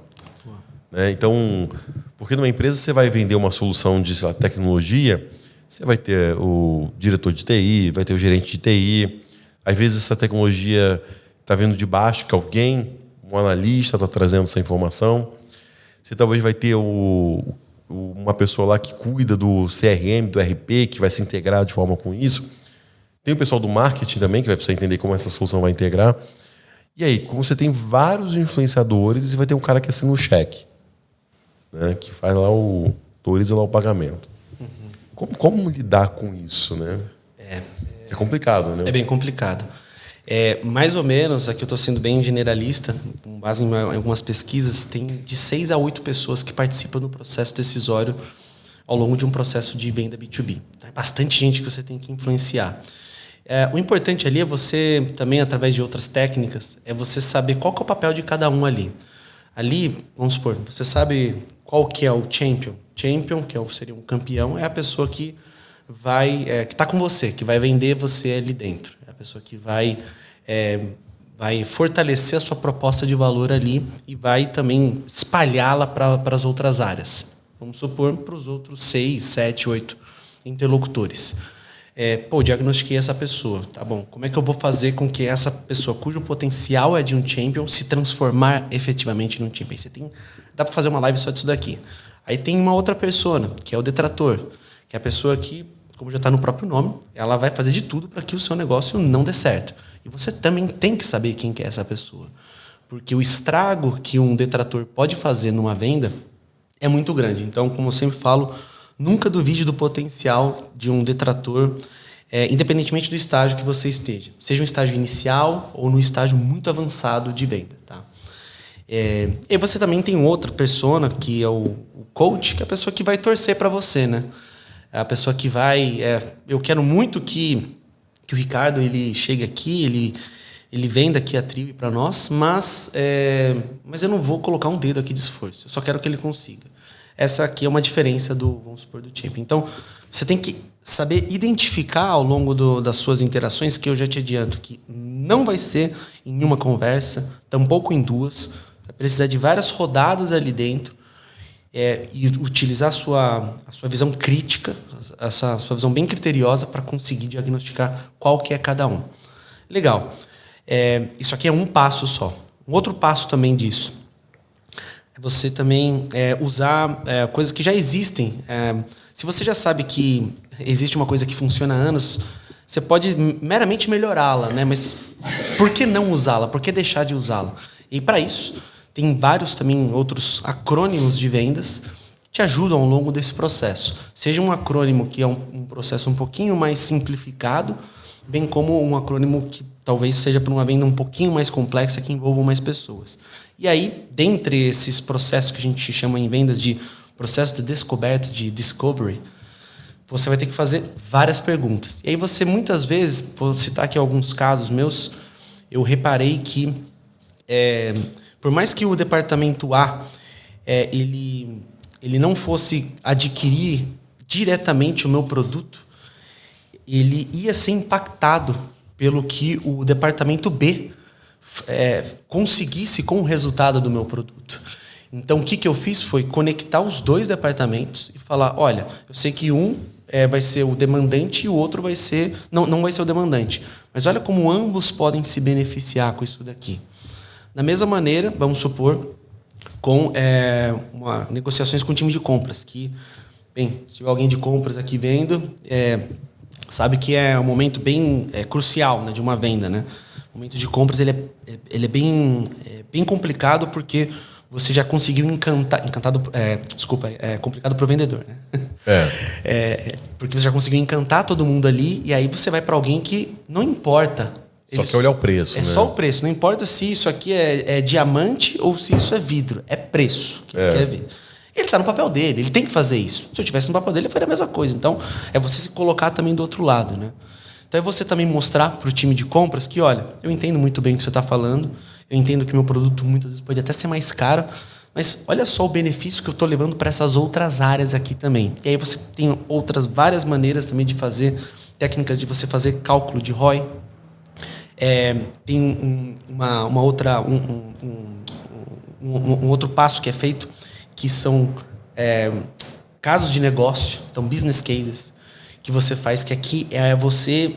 Né? Então, porque numa empresa você vai vender uma solução de, sei lá, tecnologia, você vai ter o diretor de TI, vai ter o gerente de TI. Às vezes essa tecnologia está vindo de baixo, que alguém, um analista, está trazendo essa informação. Você talvez vai ter uma pessoa lá que cuida do CRM, do RP, que vai se integrar de forma com isso. Tem o pessoal do marketing também, que vai precisar entender como essa solução vai integrar. E aí, como você tem vários influenciadores, e vai ter um cara que assina o cheque, né, que faz lá autoriza lá o pagamento. Como lidar com isso, né? É complicado, né? É bem complicado. Mais ou menos, aqui eu estou sendo bem generalista, com base em algumas pesquisas, tem de 6 a 8 pessoas que participam do processo decisório ao longo de um processo de venda B2B. É bastante gente que você tem que influenciar. O importante ali é você, também através de outras técnicas, é você saber qual que é o papel de cada um ali. Ali, vamos supor, você sabe qual que é o champion. Champion, que seria um campeão, é a pessoa que que está com você, que vai vender você ali dentro. É a pessoa que vai fortalecer a sua proposta de valor ali e vai também espalhá-la para as outras áreas. Vamos supor, para os outros 6, 7, 8 interlocutores. Diagnostiquei essa pessoa. Tá bom, como é que eu vou fazer com que essa pessoa, cujo potencial é de um champion, se transformar efetivamente num champion? Dá para fazer uma live só disso daqui. Aí tem uma outra persona, que é o detrator, que é a pessoa que, como já está no próprio nome, ela vai fazer de tudo para que o seu negócio não dê certo. E você também tem que saber quem que é essa pessoa. Porque o estrago que um detrator pode fazer numa venda é muito grande. Então, como eu sempre falo, nunca duvide do potencial de um detrator, independentemente do estágio que você esteja. Seja um estágio inicial ou no estágio muito avançado de venda. Tá? E você também tem outra persona, que é o coach, que é a pessoa que vai torcer para você. Né? É a pessoa que vai... eu quero muito que o Ricardo ele chegue aqui, ele venda aqui a Tribe para nós, mas eu não vou colocar um dedo aqui de esforço. Eu só quero que ele consiga. Essa aqui é uma diferença vamos supor, do champion. Então, você tem que saber identificar ao longo das suas interações, que eu já te adianto que não vai ser em uma conversa, tampouco em duas. Vai precisar de várias rodadas ali dentro e utilizar a sua visão crítica, essa sua visão bem criteriosa para conseguir diagnosticar qual que é cada um. Legal. Isso aqui é um passo só. Um outro passo também disso você também usar coisas que já existem. Se você já sabe que existe uma coisa que funciona há anos, você pode meramente melhorá-la, né? Mas por que não usá-la? Por que deixar de usá-la? E para isso, tem vários também outros acrônimos de vendas que te ajudam ao longo desse processo. Seja um acrônimo que é um processo um pouquinho mais simplificado, bem como um acrônimo que talvez seja para uma venda um pouquinho mais complexa que envolva mais pessoas. E aí, dentre esses processos que a gente chama em vendas de processo de descoberta, de discovery, você vai ter que fazer várias perguntas. E aí você, muitas vezes, vou citar aqui alguns casos meus, eu reparei que, por mais que o departamento A, ele não fosse adquirir diretamente o meu produto, ele ia ser impactado pelo que o departamento B conseguisse com o resultado do meu produto. Então, o que eu fiz foi conectar os dois departamentos e falar, olha, eu sei que um vai ser o demandante e o outro vai ser... Não vai ser o demandante. Mas olha como ambos podem se beneficiar com isso daqui. Da mesma maneira, vamos supor, com negociações com o time de compras, que, bem, se tiver alguém de compras aqui vendo, sabe que é um momento bem crucial, né, de uma venda, né? O momento de compras ele é bem complicado porque você já conseguiu complicado para o vendedor, né? Porque você já conseguiu encantar todo mundo ali e aí você vai para alguém que não importa. Só quer olhar o preço, né? Só o preço. Não importa se isso aqui é diamante ou se isso é vidro. É preço que ele quer ver. Ele está no papel dele, ele tem que fazer isso. Se eu tivesse no papel dele, eu faria a mesma coisa. Então, é você se colocar também do outro lado, né? Então, é você também mostrar para o time de compras que, olha, eu entendo muito bem o que você está falando, eu entendo que meu produto muitas vezes pode até ser mais caro, mas olha só o benefício que eu estou levando para essas outras áreas aqui também. E aí você tem várias maneiras também de fazer, técnicas de você fazer cálculo de ROI. Tem um outro passo que é feito, que são casos de negócio, então business cases, que você faz, que aqui você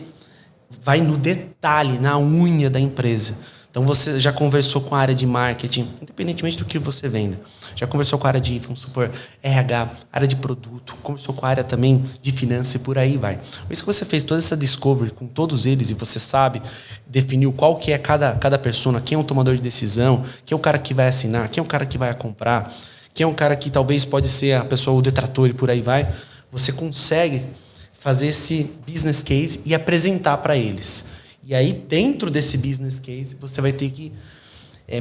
vai no detalhe, na unha da empresa. Então você já conversou com a área de marketing, independentemente do que você venda. Já conversou com a área de, vamos supor, RH, área de produto, conversou com a área também de finanças e por aí vai. Por isso que você fez toda essa discovery com todos eles e você sabe, definiu qual que é cada persona, quem é o tomador de decisão, quem é o cara que vai assinar, quem é o cara que vai comprar, quem é um cara que talvez pode ser a pessoa, o detrator e por aí vai. Você consegue fazer esse business case e apresentar para eles. E aí, dentro desse business case, você vai ter que,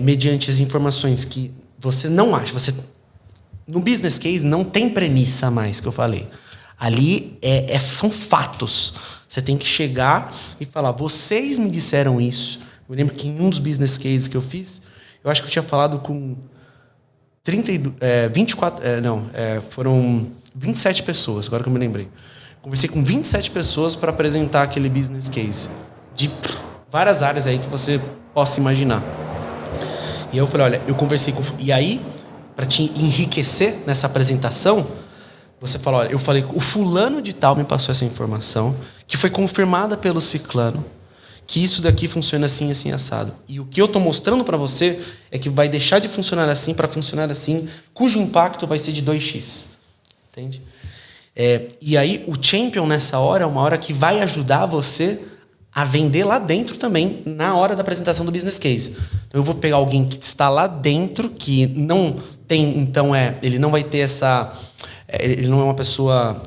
mediante as informações que você não acha, no business case não tem premissa mais, que eu falei. Ali são fatos. Você tem que chegar e falar, vocês me disseram isso. Eu lembro que em um dos business cases que eu fiz, eu acho que eu tinha falado com foram 27 pessoas, agora que eu me lembrei. Conversei com 27 pessoas para apresentar aquele business case. De várias áreas aí que você possa imaginar. E eu falei, olha, eu conversei com... E aí, para te enriquecer nessa apresentação, você fala, olha, eu falei, o fulano de tal me passou essa informação, que foi confirmada pelo ciclano, que isso daqui funciona assim, assim, assado. E o que eu estou mostrando para você é que vai deixar de funcionar assim para funcionar assim, cujo impacto vai ser de 2x. Entende? E aí, o champion nessa hora é uma hora que vai ajudar você a vender lá dentro também, na hora da apresentação do business case. Então, eu vou pegar alguém que está lá dentro, que não tem, então, ele não vai ter essa... ele não é uma pessoa...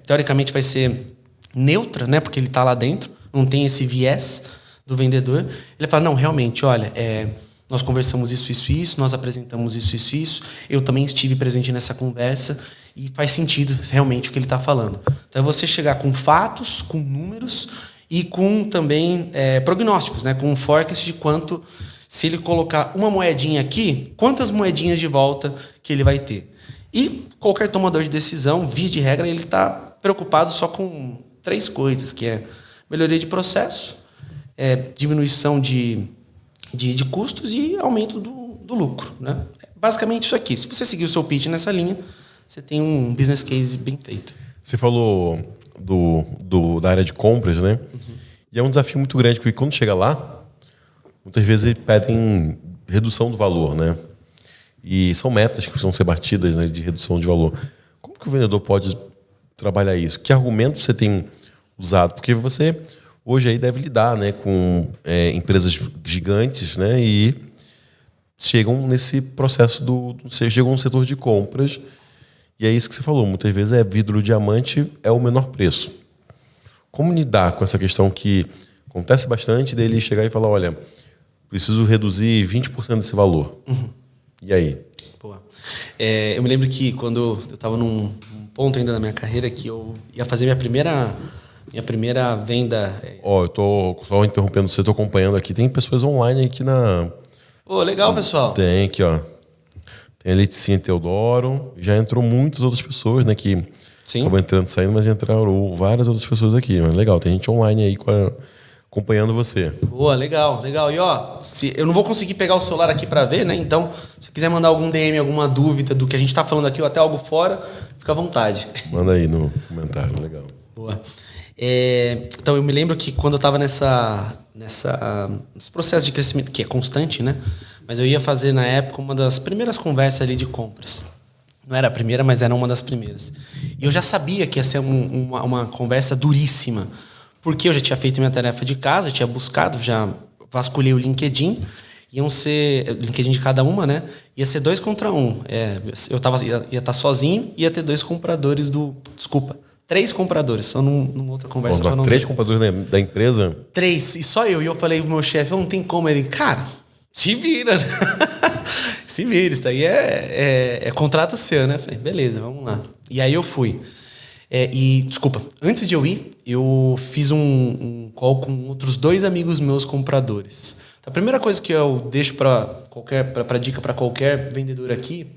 teoricamente, vai ser neutra, né? Porque ele está lá dentro, não tem esse viés do vendedor. Ele fala, não, realmente, olha, nós conversamos isso, nós apresentamos isso. Eu também estive presente nessa conversa e faz sentido, realmente, o que ele está falando. Então, é você chegar com fatos, com números... e com também prognósticos, né? Com um forecast de quanto, se ele colocar uma moedinha aqui, quantas moedinhas de volta que ele vai ter. E qualquer tomador de decisão, via de regra, ele está preocupado só com 3 coisas, que é melhoria de processo, diminuição de custos e aumento do lucro, né? Basicamente isso aqui. Se você seguir o seu pitch nessa linha, você tem um business case bem feito. Você falou... da área de compras, né? Uhum. E é um desafio muito grande, porque quando chega lá, muitas vezes eles pedem redução do valor, né? E são metas que precisam ser batidas, né, de redução de valor. Como que o vendedor pode trabalhar isso? Que argumentos você tem usado? Porque hoje aí deve lidar, né, com empresas gigantes, né, e chegam nesse processo chegam no setor de compras, e é isso que você falou, muitas vezes vidro diamante é o menor preço. Como lidar com essa questão que acontece bastante dele chegar e falar, olha, preciso reduzir 20% desse valor. E aí? Boa. Eu me lembro que quando eu estava num ponto ainda da minha carreira que eu ia fazer minha primeira venda. Eu tô só interrompendo, você, tô acompanhando aqui, tem pessoas online aqui na... Legal, pessoal. Tem aqui, ó. Tem a Leticinha Teodoro, já entrou muitas outras pessoas, né, que estavam entrando e saindo, mas entraram várias outras pessoas aqui. Mas legal, tem gente online aí acompanhando você. Boa, legal. E eu não vou conseguir pegar o celular aqui para ver, né? Então, se quiser mandar algum DM, alguma dúvida do que a gente está falando aqui ou até algo fora, fica à vontade. Manda aí no comentário, legal. Boa. Então, eu me lembro que quando eu estava nesse processo de crescimento, que é constante, né? Mas eu ia fazer, na época, uma das primeiras conversas ali de compras. Não era a primeira, mas era uma das primeiras. E eu já sabia que ia ser uma conversa duríssima. Porque eu já tinha feito minha tarefa de casa, tinha buscado, já vasculhei o LinkedIn. Iam ser... LinkedIn de cada uma, né? Ia ser 2 contra 1. Ia estar sozinho, ia ter 2 compradores Desculpa. 3 compradores, só numa outra conversa. 3 compradores da empresa? 3, e só eu. E eu falei pro meu chefe, não tem como. Ele, cara, se vira. Se vira, isso daí é contrato seu, né? Falei, beleza, vamos lá. E aí eu fui. Desculpa, antes de eu ir, eu fiz um call com outros 2 amigos meus compradores. Então, a primeira coisa que eu deixo para dica para qualquer vendedor aqui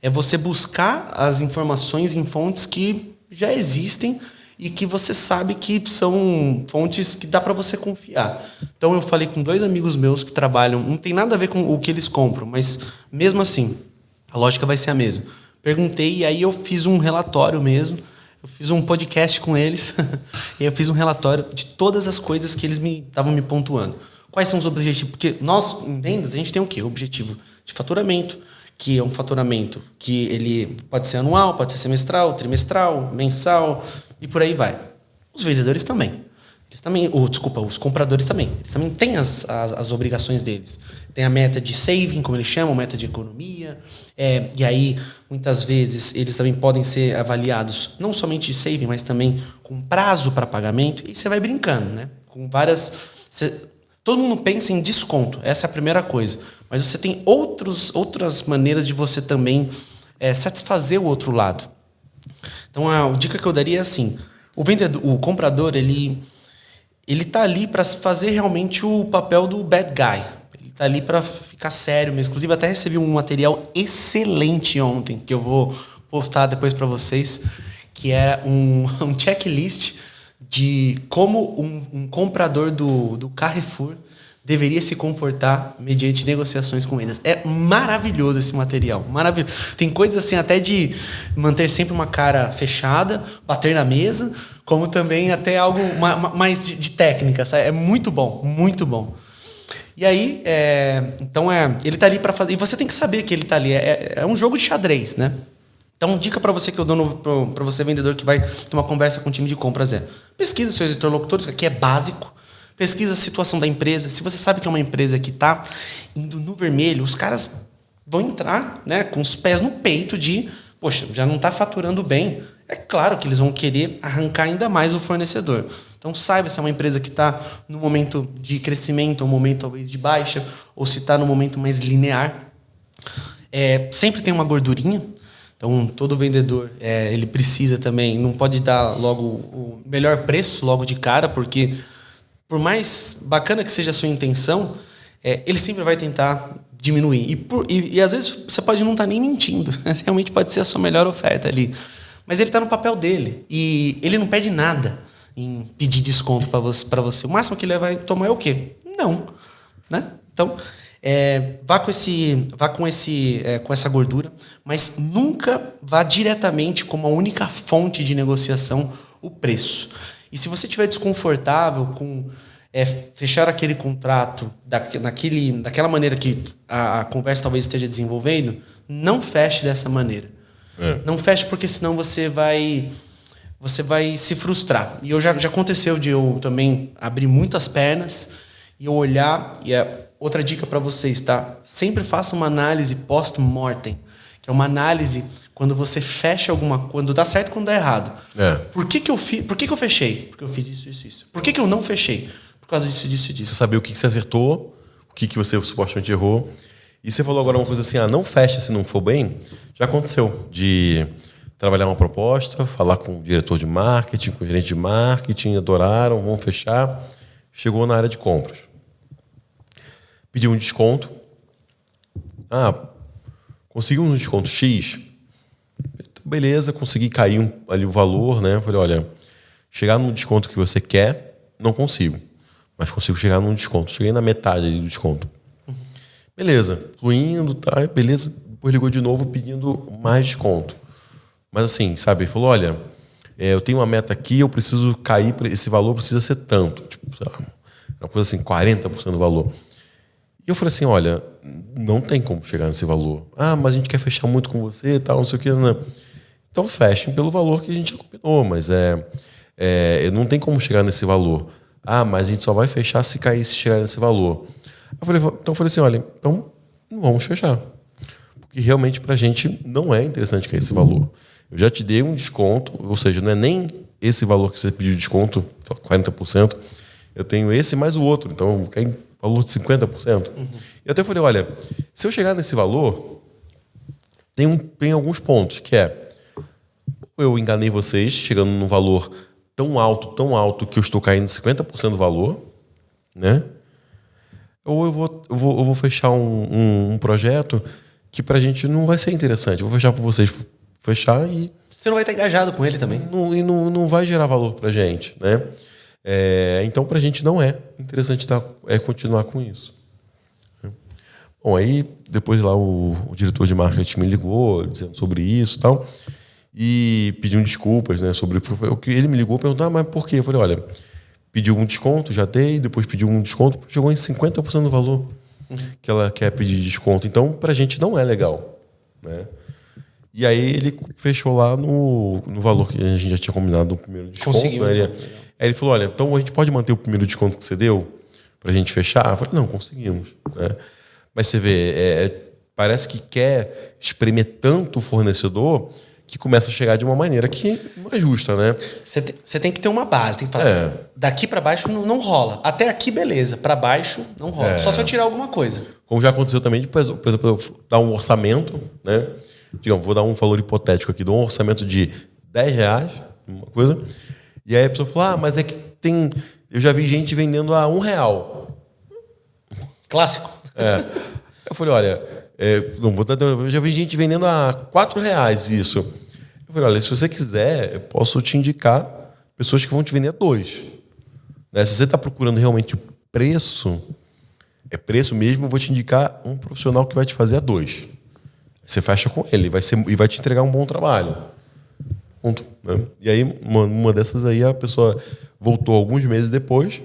é você buscar as informações em fontes que já existem e que você sabe que são fontes que dá para você confiar. Então eu falei com 2 amigos meus que trabalham, não tem nada a ver com o que eles compram, mas mesmo assim, a lógica vai ser a mesma. Perguntei e aí eu fiz um relatório mesmo, eu fiz um podcast com eles e eu fiz um relatório de todas as coisas que eles estavam me pontuando. Quais são os objetivos? Porque nós, em vendas, a gente tem o quê? O objetivo de faturamento, que é um faturamento que ele pode ser anual, pode ser semestral, trimestral, mensal e por aí vai. Os vendedores também. Os compradores também. Eles também têm as obrigações deles. Tem a meta de saving, como eles chamam, meta de economia. E aí, muitas vezes, eles também podem ser avaliados não somente de saving, mas também com prazo para pagamento. E você vai brincando, né? Com várias... Todo mundo pensa em desconto, essa é a primeira coisa. Mas você tem outras maneiras de você também satisfazer o outro lado. Então, a dica que eu daria é assim, o comprador, ele tá ali para fazer realmente o papel do bad guy. Ele tá ali para ficar sério mesmo. Inclusive, até recebi um material excelente ontem, que eu vou postar depois para vocês, que é um checklist de como um comprador do Carrefour deveria se comportar mediante negociações com vendas. É maravilhoso esse material, maravilhoso. Tem coisas assim até de manter sempre uma cara fechada, bater na mesa, como também até algo mais de técnica, sabe? É muito bom, muito bom. E aí, então ele tá ali para fazer... E você tem que saber que ele tá ali. É um jogo de xadrez, né? Então, dica para você que eu dou para você vendedor que vai ter uma conversa com o time de compras pesquisa seus interlocutores, que aqui é básico. Pesquisa a situação da empresa. Se você sabe que é uma empresa que está indo no vermelho, os caras vão entrar, né, com os pés no peito de, poxa, já não está faturando bem. É claro que eles vão querer arrancar ainda mais o fornecedor. Então, saiba se é uma empresa que está no momento de crescimento, um momento talvez de baixa, ou se está no momento mais linear. Sempre tem uma gordurinha. Então, todo vendedor, ele precisa também, não pode dar logo o melhor preço logo de cara, porque por mais bacana que seja a sua intenção, ele sempre vai tentar diminuir. E às vezes você pode não estar nem mentindo. Realmente pode ser a sua melhor oferta ali. Mas ele está no papel dele. E ele não pede nada em pedir desconto para você. O máximo que ele vai tomar é o quê? Não. Né? Então... vá com essa gordura, mas nunca vá diretamente como a única fonte de negociação o preço. E se você estiver desconfortável com fechar aquele contrato daquela maneira que a conversa talvez esteja desenvolvendo, não feche dessa maneira. Não feche porque senão você vai você vai se frustrar. E já aconteceu de eu também abrir muitas pernas e eu olhar... E outra dica para vocês, tá? Sempre faça uma análise post-mortem, que é uma análise quando você fecha alguma coisa, quando dá certo e quando dá errado. Por que eu fechei? Porque eu fiz isso. Por que eu não fechei? Por causa disso. Você saber o que você acertou, o que você supostamente errou. E você falou agora uma coisa assim, não fecha se não for bem. Já aconteceu de trabalhar uma proposta, falar com o diretor de marketing, com o gerente de marketing, adoraram, vamos fechar. Chegou na área de compras. Pediu um desconto. Conseguiu um desconto X. Beleza, consegui cair ali o valor, né? Falei, olha, chegar no desconto que você quer, não consigo. Mas consigo chegar num desconto. Cheguei na metade ali do desconto. Beleza, fluindo, tá, beleza. Depois ligou de novo pedindo mais desconto. Mas assim, sabe, ele falou, olha, eu tenho uma meta aqui, eu preciso cair, esse valor precisa ser tanto. Tipo, uma coisa assim, 40% do valor. E eu falei assim, olha, não tem como chegar nesse valor. Mas a gente quer fechar muito com você e tal, não sei o que. Não. Então fechem pelo valor que a gente já combinou, mas não tem como chegar nesse valor. Mas a gente só vai fechar se chegar nesse valor. Eu falei assim, olha, então não vamos fechar. Porque realmente pra gente não é interessante cair esse valor. Eu já te dei um desconto, ou seja, não é nem esse valor que você pediu de desconto, 40%, eu tenho esse mais o outro, então eu vou cair em valor de 50%. E até falei, olha, se eu chegar nesse valor, tem alguns pontos, que eu enganei vocês, chegando num valor tão alto, que eu estou caindo 50% do valor, né? Ou eu vou fechar um projeto que pra gente não vai ser interessante. Eu vou fechar pra vocês, fechar e... Você não vai estar engajado com ele também. Não vai gerar valor pra gente, né? Então pra gente não é interessante continuar com isso. Bom, aí depois lá o diretor de marketing me ligou dizendo sobre isso e tal, e pediu desculpas, né, sobre o que ele me ligou, perguntou, mas por quê? Eu falei, olha, pediu um desconto, já dei, depois pediu um desconto, chegou em 50% do valor que ela quer pedir de desconto. Então, pra gente não é legal, né? E aí ele fechou lá no valor que a gente já tinha combinado no primeiro desconto. Conseguiu, né? então. Aí ele falou, olha, então a gente pode manter o primeiro desconto que você deu pra gente fechar? Eu falei, não, conseguimos, né? Mas você vê, parece que quer espremer tanto o fornecedor que começa a chegar de uma maneira que não é justa, né? Você tem que ter uma base, tem que falar, daqui para baixo não rola. Até aqui, beleza. Para baixo, não rola. Só se eu tirar alguma coisa. Como já aconteceu também, por exemplo, eu dar um orçamento, né? Digamos, vou dar um valor hipotético aqui, dou um orçamento de R$10, uma coisa, e aí a pessoa fala, mas é que tem... Eu já vi gente vendendo a R$1. Clássico. Eu falei, olha, eu já vi gente vendendo a R$4 isso. Eu falei, olha, se você quiser, eu posso te indicar pessoas que vão te vender a 2. Né? Se você está procurando realmente preço mesmo, eu vou te indicar um profissional que vai te fazer a 2. Você fecha com ele e vai te entregar um bom trabalho. Ponto, né? E aí, uma dessas aí, a pessoa voltou alguns meses depois,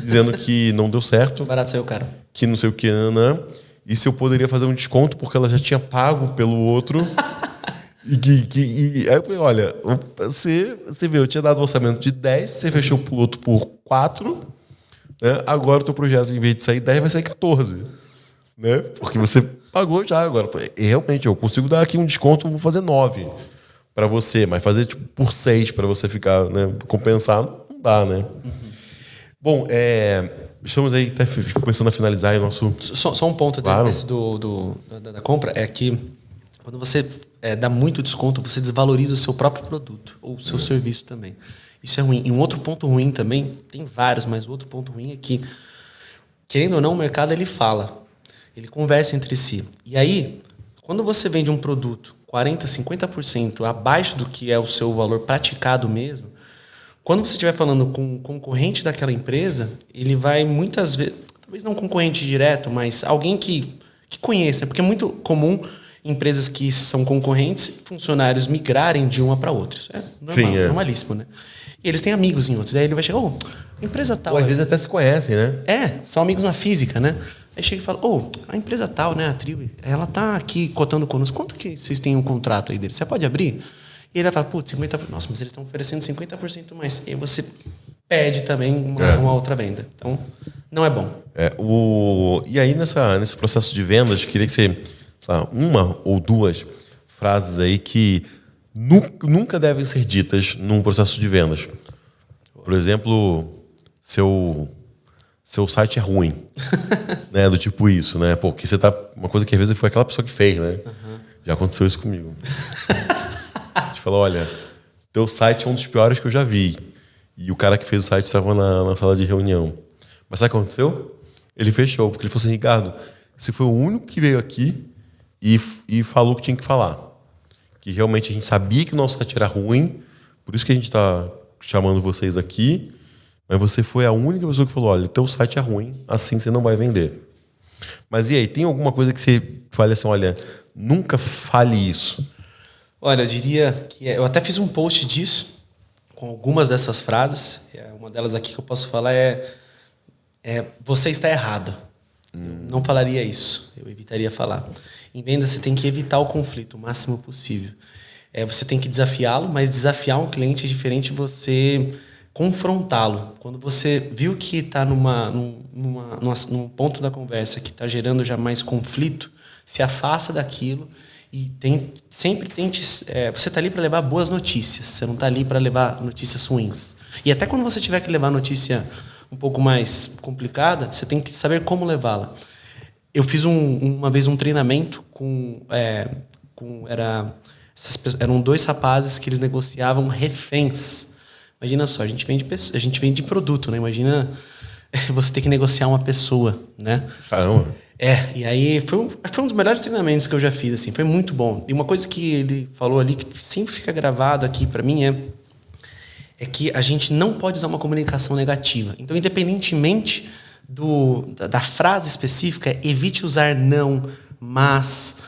dizendo que não deu certo. Barato saiu caro. Que não sei o que, e se eu poderia fazer um desconto porque ela já tinha pago pelo outro. Aí eu falei, olha, você vê, eu tinha dado um orçamento de 10, você fechou o outro por 4, né? Agora o teu projeto, em vez de sair 10, vai sair 14. Né? Porque você pagou já agora. E realmente, eu consigo dar aqui um desconto, vou fazer 9 para você, mas fazer tipo, por 6 para você ficar, né, compensar, não dá, né? Bom, estamos aí começando a finalizar o nosso... Só um ponto claro. Desse da compra é que quando você dá muito desconto, você desvaloriza o seu próprio produto ou o seu serviço também. Isso é ruim. E um outro ponto ruim também, tem vários, mas o outro ponto ruim é que, querendo ou não, o mercado ele fala, ele conversa entre si. E aí, quando você vende um produto 40%, 50% abaixo do que é o seu valor praticado mesmo, quando você estiver falando com um concorrente daquela empresa, ele vai muitas vezes, talvez não concorrente direto, mas alguém que conheça, porque é muito comum empresas que são concorrentes, funcionários migrarem de uma para outra. Isso é normal, normalíssimo, né? E eles têm amigos em outros. Aí ele vai chegar, empresa tal... Ou às vezes até se conhecem, né? São amigos na física, né? Aí chega e fala, a empresa tal, né, a Trio, ela tá aqui cotando conosco. Quanto que vocês têm um contrato aí dele? Você pode abrir? E ele vai falar, putz, 50%. Nossa, mas eles estão oferecendo 50% mais. E aí você perde também uma outra venda. Então, não é bom. E aí, nesse processo de vendas, queria que você, sei lá, uma ou duas frases aí que nunca devem ser ditas num processo de vendas. Por exemplo, seu site é ruim. Né? Do tipo isso, né? Porque você tá. Uma coisa que às vezes foi aquela pessoa que fez, né? Já aconteceu isso comigo. A gente falou, olha, teu site é um dos piores que eu já vi. E o cara que fez o site estava na sala de reunião. Mas sabe o que aconteceu? Ele fechou, porque ele falou assim, Ricardo, você foi o único que veio aqui e falou o que tinha que falar. Que realmente a gente sabia que o nosso site era ruim, por isso que a gente está chamando vocês aqui, mas você foi a única pessoa que falou, olha, teu site é ruim, assim você não vai vender. Mas e aí, tem alguma coisa que você fale assim, olha, nunca fale isso? Olha, eu diria que eu até fiz um post disso, com algumas dessas frases. Uma delas aqui que eu posso falar é você está errado. Eu não falaria isso, eu evitaria falar. Em venda, você tem que evitar o conflito o máximo possível. Você tem que desafiá-lo, mas desafiar um cliente é diferente de você confrontá-lo. Quando você viu que está num ponto da conversa que está gerando já mais conflito, se afasta daquilo e sempre tente... você está ali para levar boas notícias, você não está ali para levar notícias ruins. E até quando você tiver que levar notícia um pouco mais complicada, você tem que saber como levá-la. Eu fiz uma vez um treinamento eram 2 rapazes que eles negociavam reféns. Imagina só, a gente vende produto, né? Imagina você ter que negociar uma pessoa, né? Caramba. E aí foi um dos melhores treinamentos que eu já fiz, assim, foi muito bom. E uma coisa que ele falou ali que sempre fica gravado aqui para mim é que a gente não pode usar uma comunicação negativa. Então, independentemente da frase específica, evite usar não, mas,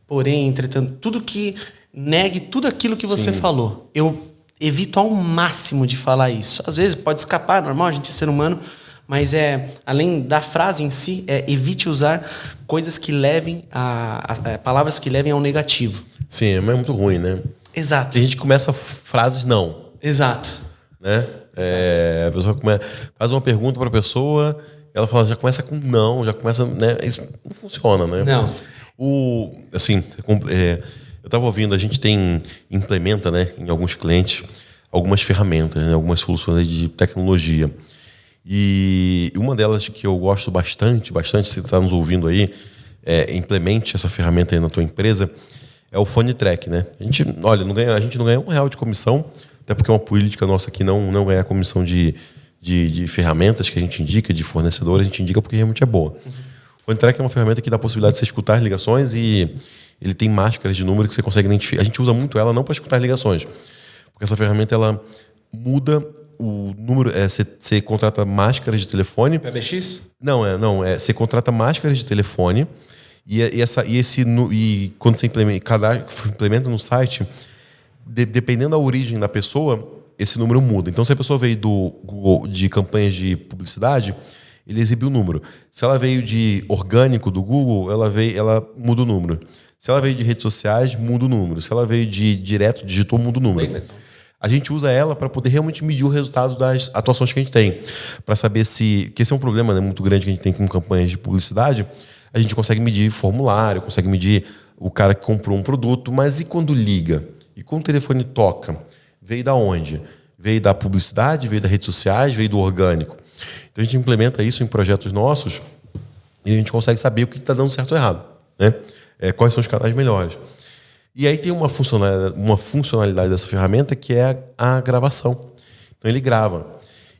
porém, entretanto, tudo que negue tudo aquilo que você falou. Eu evito ao máximo de falar isso. Às vezes pode escapar, normal, a gente é ser humano, mas além da frase em si, evite usar coisas que levem palavras que levem ao negativo. Sim, é muito ruim, né? Exato. Tem gente que começa frases não. Exato. Né? A pessoa faz uma pergunta para a pessoa, ela fala, já começa com não, já começa, né? Isso não funciona, né? Não. Eu estava ouvindo, a gente implementa, né, em alguns clientes, algumas ferramentas, né, algumas soluções de tecnologia. E uma delas que eu gosto bastante, se você está nos ouvindo aí, implemente essa ferramenta aí na tua empresa, é o Phone Track, né? A gente não ganha R$1 de comissão, até porque é uma política nossa que não ganha comissão de ferramentas que a gente indica, de fornecedores, a gente indica porque realmente é boa. O Phone Track é uma ferramenta que dá a possibilidade de você escutar as ligações e ele tem máscaras de número que você consegue identificar. A gente usa muito ela não para escutar ligações, porque essa ferramenta ela muda o número. Você contrata máscaras de telefone. PBX? Não. Você contrata máscaras de telefone e quando você implementa no site, dependendo da origem da pessoa, esse número muda. Então, se a pessoa veio do Google de campanhas de publicidade, ele exibe o número. Se ela veio de orgânico do Google, ela muda o número. Se ela veio de redes sociais, muda o número. Se ela veio de direto, digitou, muda o número. A gente usa ela para poder realmente medir o resultado das atuações que a gente tem. Para saber que esse é um problema, né, muito grande que a gente tem com campanhas de publicidade. A gente consegue medir formulário, consegue medir o cara que comprou um produto. Mas e quando liga? E quando o telefone toca? Veio da onde? Veio da publicidade? Veio das redes sociais? Veio do orgânico? Então a gente implementa isso em projetos nossos e a gente consegue saber o que está dando certo ou errado, né? Quais são os canais melhores. E aí tem uma funcionalidade dessa ferramenta que é a gravação. Então ele grava.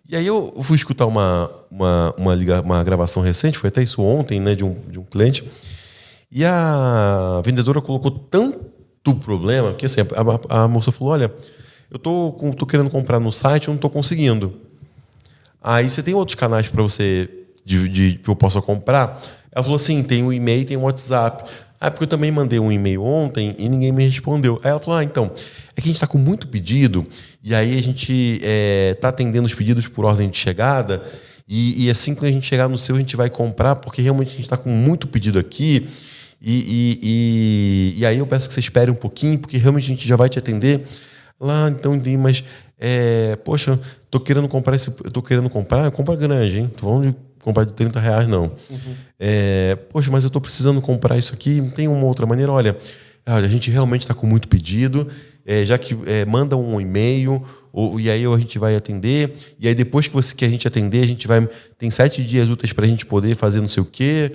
E aí eu fui escutar uma gravação recente, foi até isso ontem, né, de um cliente, e a vendedora colocou tanto problema que assim, a moça falou, olha, eu tô querendo comprar no site, eu não estou conseguindo. Aí você tem outros canais para você que eu possa comprar? Ela falou assim, tem um e-mail, tem um WhatsApp. Porque eu também mandei um e-mail ontem e ninguém me respondeu. Aí ela falou, então, é que a gente está com muito pedido e aí a gente está atendendo os pedidos por ordem de chegada e assim que a gente chegar no seu, a gente vai comprar, porque realmente a gente está com muito pedido aqui E aí eu peço que você espere um pouquinho, porque realmente a gente já vai te atender. Lá, então, mas... poxa, tô querendo comprar, compra grande, hein? Tô falando de comprar de R$30, não. Poxa, mas eu tô precisando comprar isso aqui, não tem uma outra maneira? Olha, a gente realmente está com muito pedido, já que manda um e-mail, e aí a gente vai atender, e aí depois que a gente atender, a gente vai... Tem 7 dias úteis pra gente poder fazer não sei o quê.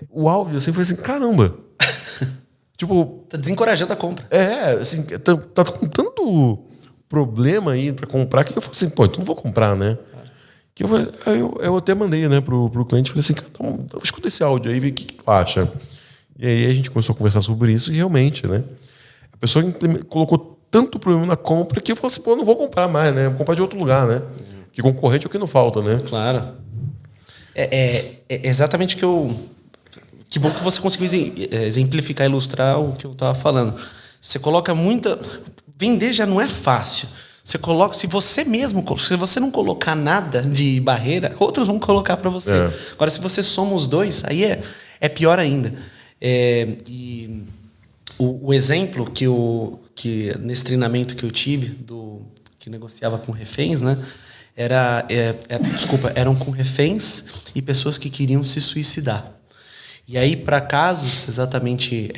O áudio, assim, foi assim, caramba. Tipo... Tá desencorajando a compra. Assim, tá com tanto problema aí pra comprar que eu falei assim, pô, então não vou comprar, né? Que eu até mandei, né, pro cliente, falei assim, então, escuta esse áudio aí, vê o que tu acha. E aí a gente começou a conversar sobre isso e realmente, né? A pessoa colocou tanto problema na compra que eu falei assim, pô, eu não vou comprar mais, né? Vou comprar de outro lugar, né? Que concorrente é o que não falta, né? Claro. É exatamente o que eu... Que bom que você conseguiu exemplificar, ilustrar o que eu estava falando. Você coloca muita... Vender já não é fácil. Você coloca... Se você não colocar nada de barreira, outros vão colocar para você. Agora, se você soma os dois, aí é pior ainda. E o exemplo que nesse treinamento que eu tive, que negociava com reféns, né? Eram com reféns e pessoas que queriam se suicidar. E aí, para casos exatamente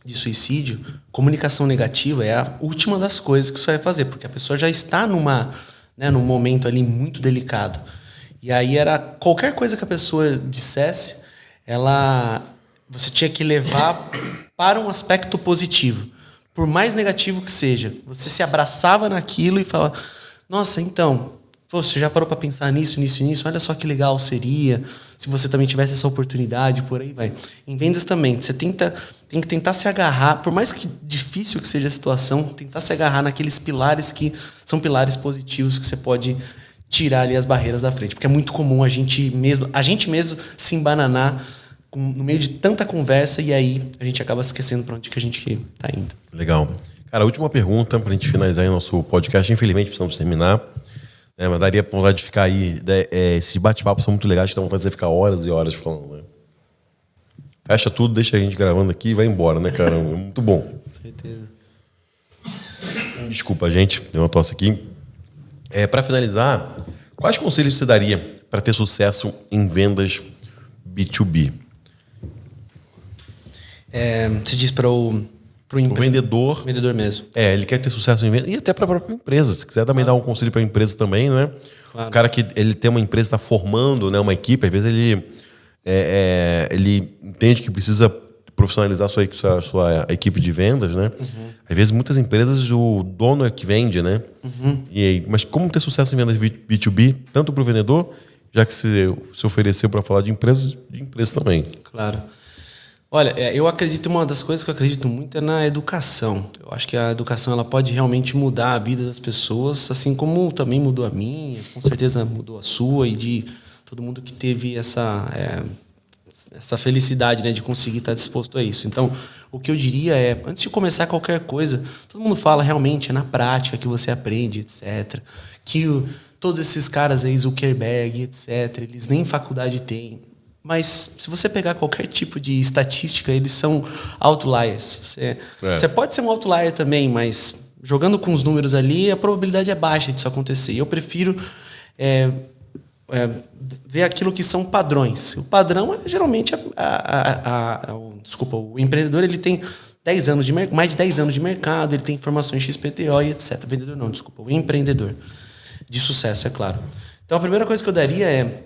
de suicídio, comunicação negativa é a última das coisas que você vai fazer, porque a pessoa já está num momento ali muito delicado. E aí era qualquer coisa que a pessoa dissesse, você tinha que levar para um aspecto positivo. Por mais negativo que seja, você se abraçava naquilo e falava, nossa, então... Você já parou para pensar nisso? Olha só que legal seria se você também tivesse essa oportunidade, por aí vai. Em vendas também, você tem que tentar se agarrar, por mais que difícil que seja a situação, tentar se agarrar naqueles pilares que são pilares positivos que você pode tirar ali as barreiras da frente. Porque é muito comum a gente mesmo se embananar no meio de tanta conversa e aí a gente acaba esquecendo para onde que a gente está indo. Legal. Cara, a última pergunta para a gente finalizar aí o nosso podcast. Infelizmente, precisamos terminar. Mas daria vontade de ficar aí. Esses bate-papos são muito legais, que dá vontade de ficar horas e horas falando. Né? Fecha tudo, deixa a gente gravando aqui e vai embora, né, cara? É muito bom. Com certeza. Desculpa, gente, deu uma tosse aqui. Para finalizar, quais conselhos você daria para ter sucesso em vendas B2B? Você diz para o vendedor. O vendedor mesmo. Ele quer ter sucesso em venda e até para a própria empresa. Se quiser também dar um conselho para a empresa também, né? Claro. O cara que ele tem uma empresa, está formando, né, uma equipe, às vezes ele entende que precisa profissionalizar a sua equipe de vendas, né? Uhum. Às vezes, muitas empresas, o dono é que vende, né? Uhum. Mas como ter sucesso em vendas B2B, tanto para o vendedor, já que se ofereceu para falar de empresa também. Claro. Olha, eu acredito, uma das coisas que eu acredito muito é na educação. Eu acho que a educação ela pode realmente mudar a vida das pessoas, assim como também mudou a minha, com certeza mudou a sua e de todo mundo que teve essa felicidade, né, de conseguir estar disposto a isso. Então, o que eu diria antes de começar qualquer coisa, todo mundo fala realmente, é na prática que você aprende, etc. Que todos esses caras aí, Zuckerberg, etc., eles nem faculdade têm. Mas se você pegar qualquer tipo de estatística, eles são outliers. Você pode ser um outlier também, mas jogando com os números ali, a probabilidade é baixa disso acontecer. E eu prefiro ver aquilo que são padrões. O padrão é geralmente o empreendedor ele tem 10 anos mais de 10 anos de mercado, ele tem formações XPTO e etc. O empreendedor de sucesso, é claro. Então a primeira coisa que eu daria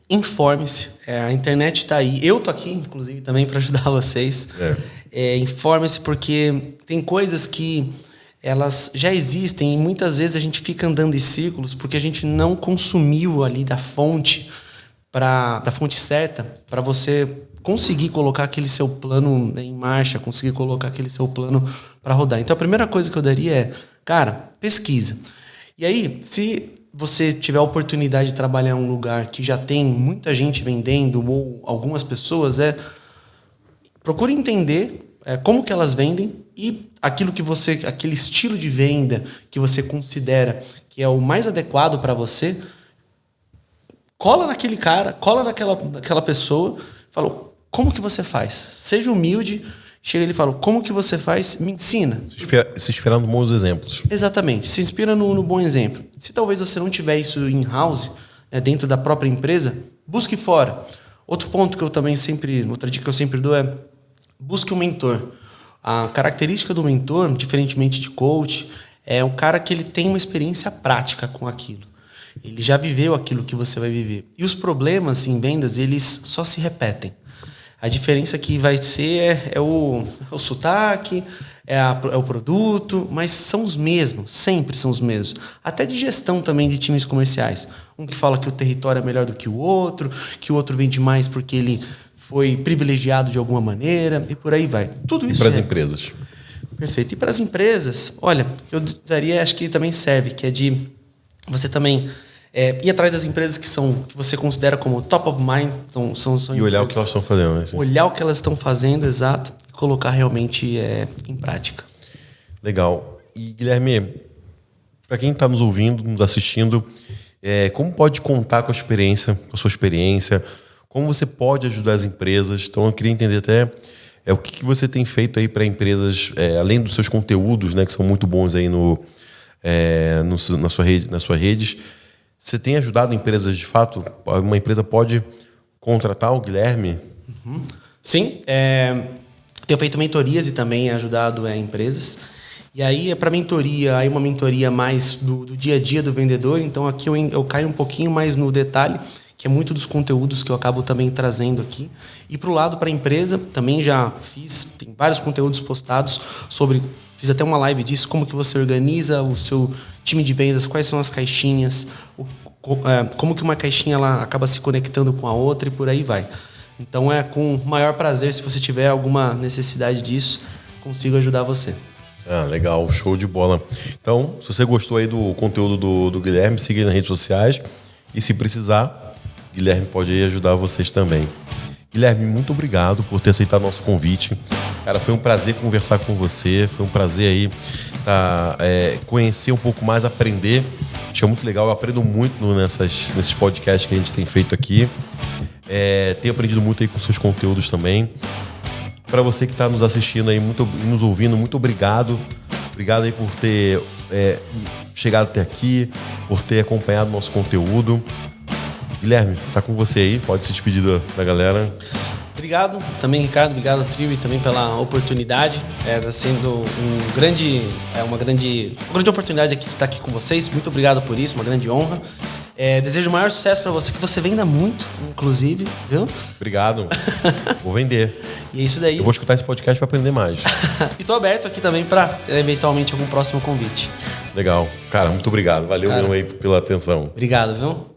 informe-se. A internet está aí. Eu tô aqui, inclusive, também para ajudar vocês. Informe-se, porque tem coisas que elas já existem e muitas vezes a gente fica andando em círculos porque a gente não consumiu ali da fonte certa para você conseguir colocar aquele seu plano em marcha, conseguir colocar aquele seu plano para rodar. Então, a primeira coisa que eu daria cara, pesquisa. E aí, se você tiver a oportunidade de trabalhar em um lugar que já tem muita gente vendendo ou algumas pessoas, procure entender como que elas vendem e aquele estilo de venda que você considera que é o mais adequado para você, cola naquele cara, cola naquela pessoa, fala, como que você faz? Seja humilde, chega ele e fala, como que você faz? Me ensina. Se inspirar nos bons exemplos. Exatamente, se inspira no bom exemplo. Se talvez você não tiver isso in-house, né, dentro da própria empresa, busque fora. Outro ponto que eu também outra dica que eu sempre dou é, busque um mentor. A característica do mentor, diferentemente de coach, é o cara que ele tem uma experiência prática com aquilo. Ele já viveu aquilo que você vai viver. E os problemas em vendas, eles só se repetem. A diferença que vai ser é o sotaque, é o produto, mas são os mesmos, sempre são os mesmos. Até de gestão também de times comerciais. Um que fala que o território é melhor do que o outro vende mais porque ele foi privilegiado de alguma maneira, e por aí vai. Tudo isso. E para as empresas? Perfeito. E para as empresas, olha, eu daria, acho que também serve, que é de você também ir atrás das empresas que você considera como top of mind. E olhar o que elas estão fazendo. Né? Olhar o que elas estão fazendo, exato, e colocar realmente em prática. Legal. E, Guilherme, para quem está nos ouvindo, nos assistindo, como pode contar com a sua experiência? Como você pode ajudar as empresas? Então, eu queria entender até o que você tem feito aí para empresas, além dos seus conteúdos, né, que são muito bons aí nas suas redes. Você tem ajudado empresas de fato? Uma empresa pode contratar o Guilherme? Uhum. Sim. Tenho feito mentorias e também ajudado empresas. E aí, para mentoria, uma mentoria mais do dia a dia do vendedor. Então, aqui eu caio um pouquinho mais no detalhe, que é muito dos conteúdos que eu acabo também trazendo aqui. E para o lado, para a empresa, também já tem vários conteúdos postados sobre... Fiz até uma live disso, como que você organiza o seu time de vendas, quais são as caixinhas, como que uma caixinha ela acaba se conectando com a outra e por aí vai. Então, com o maior prazer, se você tiver alguma necessidade disso, consigo ajudar você. Legal, show de bola. Então, se você gostou aí do conteúdo do Guilherme, siga ele nas redes sociais. E se precisar, Guilherme pode aí ajudar vocês também. Guilherme, muito obrigado por ter aceitado nosso convite. Cara, foi um prazer conversar com você. Foi um prazer aí conhecer um pouco mais, aprender. Achei muito legal. Eu aprendo muito nesses podcasts que a gente tem feito aqui. Tenho aprendido muito aí com seus conteúdos também. Para você que está nos assistindo aí, nos ouvindo, muito obrigado. Obrigado aí por ter chegado até aqui, por ter acompanhado nosso conteúdo. Guilherme, tá com você aí, pode se despedir da galera. Obrigado também, Ricardo, obrigado, Trio, e também pela oportunidade. Está sendo uma grande oportunidade aqui de estar aqui com vocês. Muito obrigado por isso, uma grande honra. Desejo o maior sucesso para você, que você venda muito, inclusive, viu? Obrigado. Vou vender. E é isso daí. Eu vou escutar esse podcast para aprender mais. E tô aberto aqui também para, eventualmente, algum próximo convite. Legal. Cara, muito obrigado. Valeu mesmo aí pela atenção. Obrigado, viu?